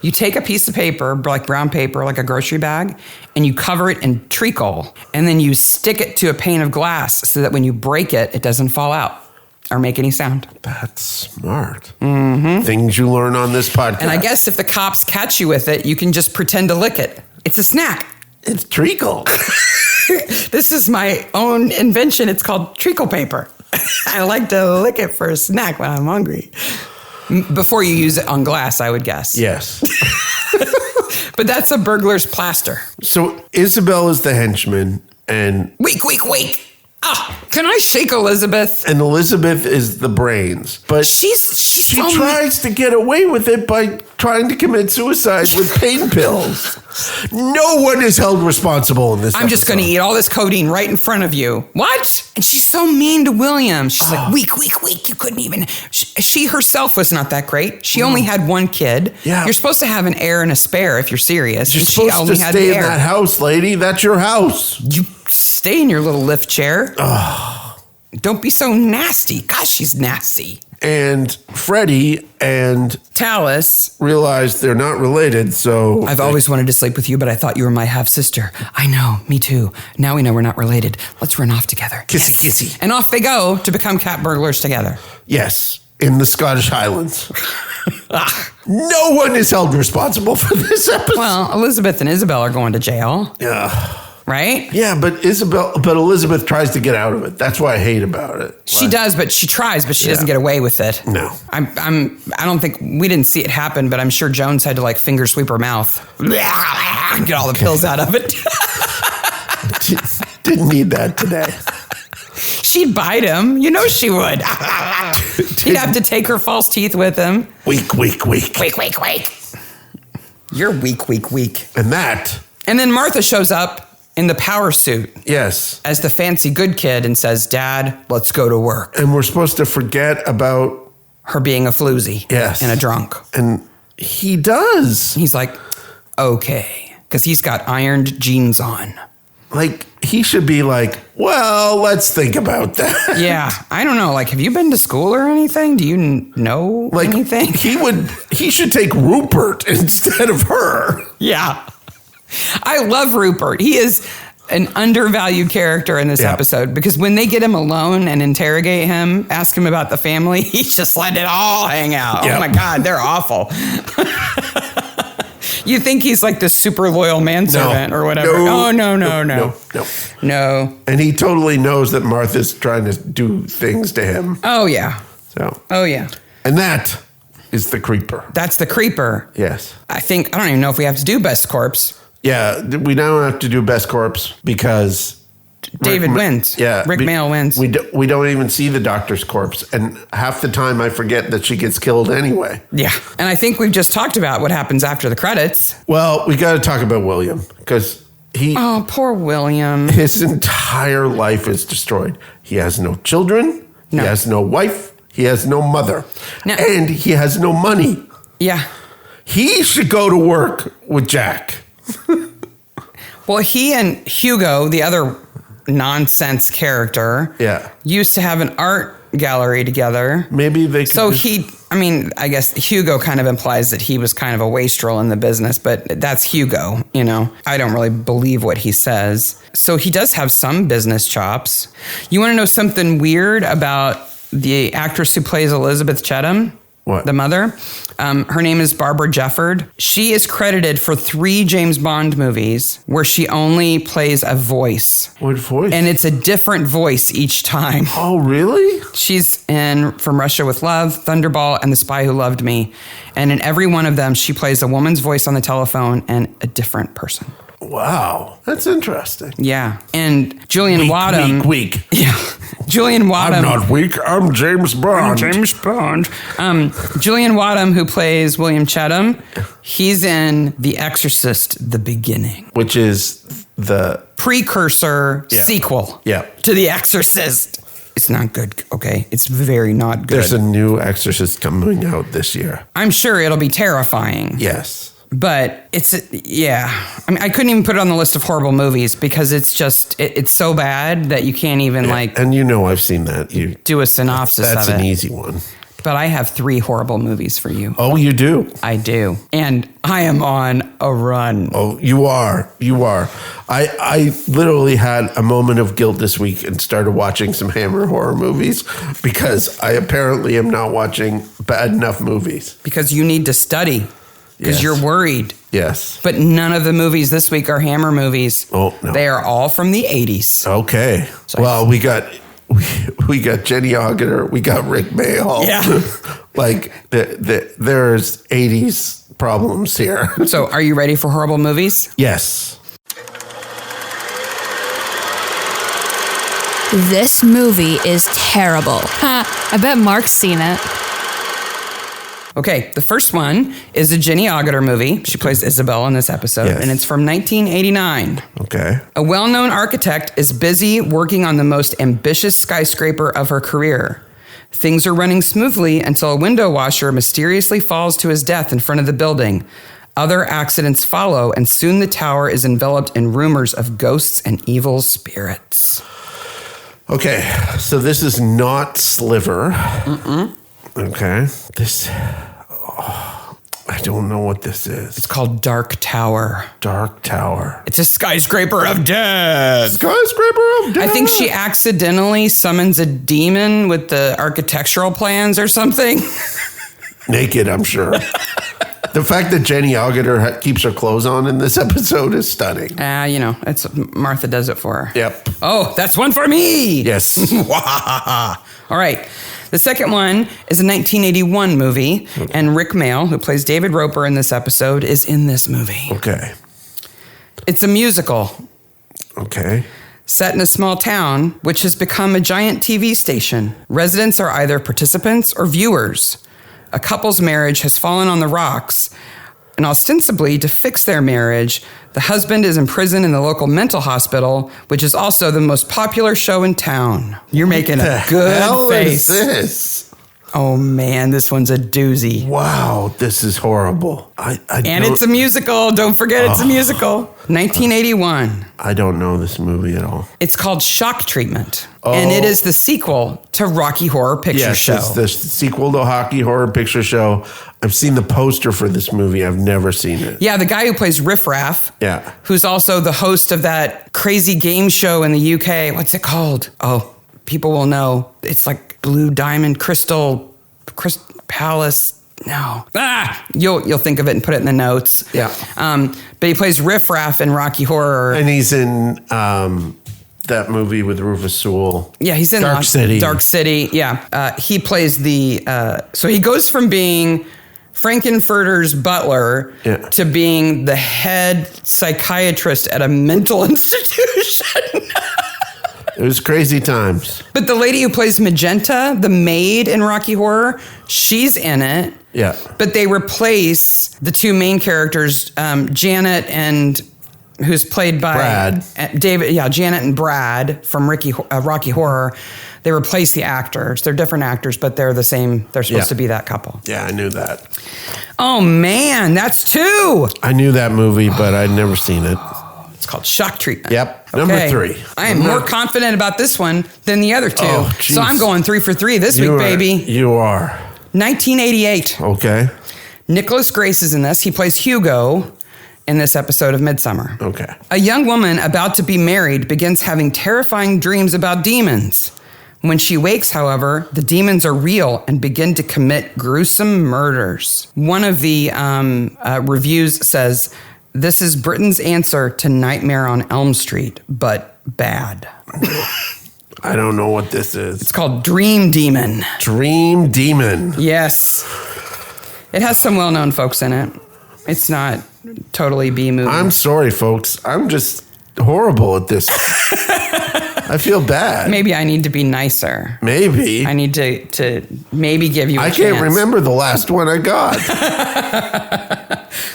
You take a piece of paper, like brown paper, like a grocery bag, and you cover it in treacle, and then you stick it to a pane of glass so that when you break it, it doesn't fall out or make any sound. That's smart. Mm-hmm. Things you learn on this podcast. And I guess if the cops catch you with it, you can just pretend to lick it. It's a snack. It's treacle. This is my own invention. It's called treacle paper. I like to lick it for a snack when I'm hungry. Before you use it on glass, I would guess. Yes. But that's a burglar's plaster. So Isabel is the henchman and... Weak. Can I shake Elizabeth? And Elizabeth is the brains. But she tries to get away with it by trying to commit suicide with pain pills. No one is held responsible in this I'm just going to eat all this codeine right in front of you. What? And she's so mean to William. She's like, weak. You couldn't even... She herself was not that great. She only had one kid. Yeah. You're supposed to have an heir and a spare if you're serious. You're supposed to stay in that house, lady. That's your house. You stay in your little lift chair. Don't be so nasty. Gosh, she's nasty. And Freddie and Tallis realize they're not related, so... I've always wanted to sleep with you, but I thought you were my half-sister. I know, me too. Now we know we're not related. Let's run off together. Kissy. And off they go to become cat burglars together. Yes, in the Scottish Highlands. No one is held responsible for this episode. Well, Elizabeth and Isabel are going to jail. Yeah. Right? Yeah, but Elizabeth tries to get out of it. That's what I hate about it. She does, but she tries, but she doesn't get away with it. No. I don't think, we didn't see it happen, but I'm sure Jones had to like finger sweep her mouth. Get all the pills out of it. Didn't need that today. She'd bite him. You know she would. He'd have to take her false teeth with him. Weak. You're weak. And then Martha shows up in the power suit. Yes. As the fancy good kid and says, Dad, let's go to work. And we're supposed to forget about... her being a floozy. Yes. And a drunk. And he does. He's like, okay. Because he's got ironed jeans on. Like, he should be like, well, let's think about that. Yeah. I don't know. Like, have you been to school or anything? Do you know anything? He should take Rupert instead of her. Yeah. I love Rupert. He is an undervalued character in this episode because when they get him alone and interrogate him, ask him about the family, he's just letting it all hang out. Yep. Oh my God, they're awful. You think he's like this super loyal manservant or whatever. No. And he totally knows that Martha's trying to do things to him. Oh, yeah. Oh, yeah. And that is the creeper. That's the creeper. Yes. I don't even know if we have to do best corpse. Yeah, we now have to do best corpse because David wins. Yeah. Rick Mayall wins. We don't even see the doctor's corpse. And half the time I forget that she gets killed anyway. Yeah. And I think we've just talked about what happens after the credits. Well, we got to talk about William because Oh, poor William. His entire life is destroyed. He has no children. No. He has no wife. He has no mother. No. And he has no money. Yeah. He should go to work with Jack. Well, he and Hugo, the other nonsense character, used to have an art gallery together. Maybe they could. So I guess Hugo kind of implies that he was kind of a wastrel in the business, but that's Hugo, I don't really believe what he says. So he does have some business chops. You want to know something weird about the actress who plays Elizabeth Chettam? What? The mother? Her name is Barbara Jefford. She is credited for 3 James Bond movies where she only plays a voice. What voice? And it's a different voice each time. Oh, really? She's in From Russia with Love, Thunderball, and The Spy Who Loved Me. And in every one of them, she plays a woman's voice on the telephone and a different person. Wow, that's interesting. Yeah. And Julian Wadham. Weak. Yeah. Julian Wadham. I'm not weak. I'm James Bond. Julian Wadham, who plays William Chettam, he's in The Exorcist, The Beginning. Which is the precursor sequel to The Exorcist. It's not good, okay? It's very not good. There's a new Exorcist coming out this year. I'm sure it'll be terrifying. Yes. But I couldn't even put it on the list of horrible movies because it's just, it's so bad that you can't even And I've seen that. You do a synopsis of it. That's an easy one. But I have 3 horrible movies for you. Oh, you do? I do. And I am on a run. Oh, you are. You are. I literally had a moment of guilt this week and started watching some Hammer horror movies because I apparently am not watching bad enough movies. Because you need to study. Because you're worried. Yes. But none of the movies this week are Hammer movies. Oh, no. They are all from the 80s. Okay. So well, we got Jenny Agutter. We got Rick Mayall. Yeah. There's 80s problems here. So are you ready for horrible movies? Yes. This movie is terrible. I bet Mark's seen it. Okay, the first one is a Jenny Agutter movie. She plays Isabel in this episode, and it's from 1989. Okay. A well-known architect is busy working on the most ambitious skyscraper of her career. Things are running smoothly until a window washer mysteriously falls to his death in front of the building. Other accidents follow, and soon the tower is enveloped in rumors of ghosts and evil spirits. Okay, so this is not Sliver. Okay. I don't know what this is. It's called Dark Tower. Dark Tower. It's a skyscraper of death. Skyscraper of death. I think she accidentally summons a demon with the architectural plans or something. Naked, I'm sure. The fact that Jenny Agutter keeps her clothes on in this episode is stunning. It's Martha does it for her. Yep. Oh, that's one for me. Yes. All right. The second one is a 1981 movie, and Rick Mayall, who plays David Roper in this episode, is in this movie. Okay. It's a musical. Okay. Set in a small town, which has become a giant TV station. Residents are either participants or viewers. A couple's marriage has fallen on the rocks, and ostensibly to fix their marriage, the husband is imprisoned in the local mental hospital, which is also the most popular show in town. You're making a good face. What is this? Oh man, this one's a doozy. Wow, this is horrible. And it's a musical. Don't forget it's a musical. 1981. I don't know this movie at all. It's called Shock Treatment. And it is the sequel to Rocky Horror Picture Show. Yes, it's the sequel to Rocky Horror Picture Show. I've seen the poster for this movie. I've never seen it. Yeah, the guy who plays Riff Raff. Yeah. Who's also the host of that crazy game show in the UK. What's it called? Oh, people will know. It's like Blue Diamond Crystal Palace. No. You'll think of it and put it in the notes. Yeah. But he plays Riff Raff in Rocky Horror. And he's in that movie with Rufus Sewell. Yeah, he's in Dark City. Dark City, yeah. He plays so he goes from being Frankenfurter's butler to being the head psychiatrist at a mental institution. was crazy times. But the lady who plays Magenta, the maid in Rocky Horror, she's in it. Yeah. But they replace the two main characters, Janet and who's played by Brad. David. Yeah, Janet and Brad from Rocky Horror. They replace the actors. They're different actors, but they're the same. They're supposed to be that couple. Yeah, I knew that. Oh man, that's 2. I knew that movie, but I'd never seen it. It's called Shock Treatment. Yep. Number 3. I am more confident about this one than the other 2. Oh, so I'm going 3 for 3 this week, baby. You are. 1988. Okay. Nicholas Grace is in this. He plays Hugo in this episode of Midsomer. Okay. A young woman about to be married begins having terrifying dreams about demons. When she wakes, however, the demons are real and begin to commit gruesome murders. One of the reviews says, "This is Britain's answer to Nightmare on Elm Street, but bad." I don't know what this is. It's called Dream Demon. Dream Demon. Yes. It has some well-known folks in it. It's not totally B movie. I'm sorry, folks. I'm just horrible at this. I feel bad. Maybe I need to be nicer. Maybe. I need to maybe give you a chance. I can't remember the last one I got.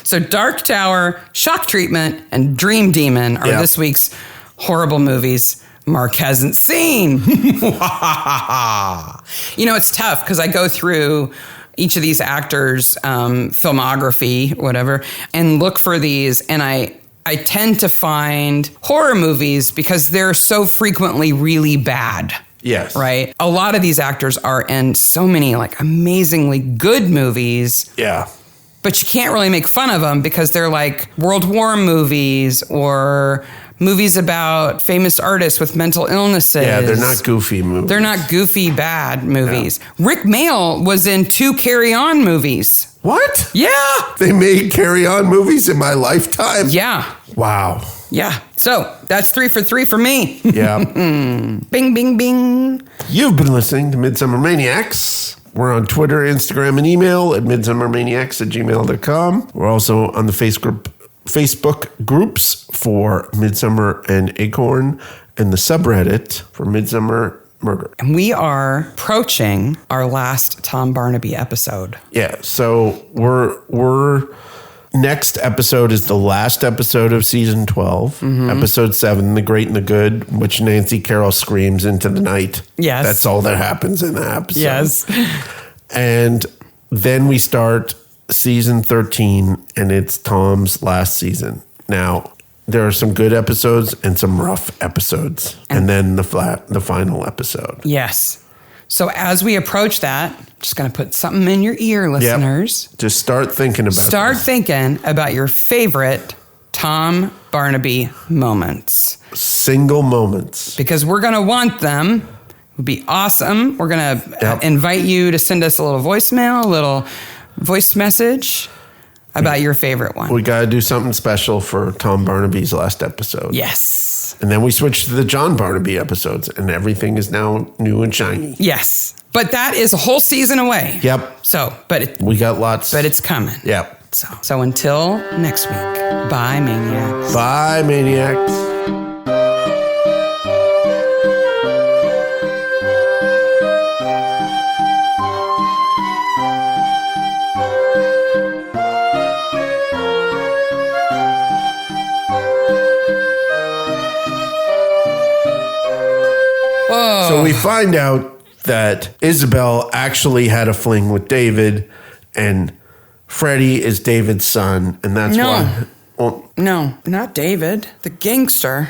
So Dark Tower, Shock Treatment, and Dream Demon are this week's horrible movies Mark hasn't seen. It's tough because I go through each of these actors' filmography, whatever, and look for these, and I tend to find horror movies because they're so frequently really bad. Yes. Right? A lot of these actors are in so many like amazingly good movies. Yeah. But you can't really make fun of them because they're like World War movies or movies about famous artists with mental illnesses. Yeah, they're not goofy movies. They're not goofy bad movies. No. Rick Mayall was in 2 Carry On movies. What? Yeah. They made Carry On movies in my lifetime? Yeah. Wow. Yeah. So that's 3 for 3 for me. Yeah. Bing, bing, bing. You've been listening to Midsomer Maniacs. We're on Twitter, Instagram, and email at midsummermaniacs@gmail.com. We're also on the Facebook groups for Midsomer and Acorn and the subreddit for Midsomer Murder. And we are approaching our last Tom Barnaby episode. Yeah, so we're next episode is the last episode of season 12, episode 7, The Great and the Good, which Nancy Carroll screams into the night. Yes. That's all that happens in that episode. Yes. And then we start season 13, and it's Tom's last season. Now, there are some good episodes and some rough episodes, and then the final episode. Yes. So as we approach that, just going to put something in your ear, listeners. Yep. Just start thinking about Start thinking about your favorite Tom Barnaby moments. Single moments. Because we're going to want them. It would be awesome. We're going to invite you to send us a little voicemail, a little voice message about your favorite one. We got to do something special for Tom Barnaby's last episode. Yes. And then we switch to the John Barnaby episodes, and everything is now new and shiny. Yes. But that is a whole season away. Yep. So, we got lots. But it's coming. Yep. So until next week, bye, Maniacs. Bye, Maniacs. So we find out that Isabel actually had a fling with David, and Freddie is David's son, and that's why. Well, no, not David, the gangster.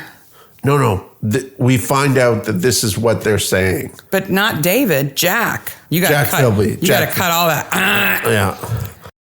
No. We find out that this is what they're saying. But not David, Jack. You got to cut. Philby. You got to cut all that. Yeah.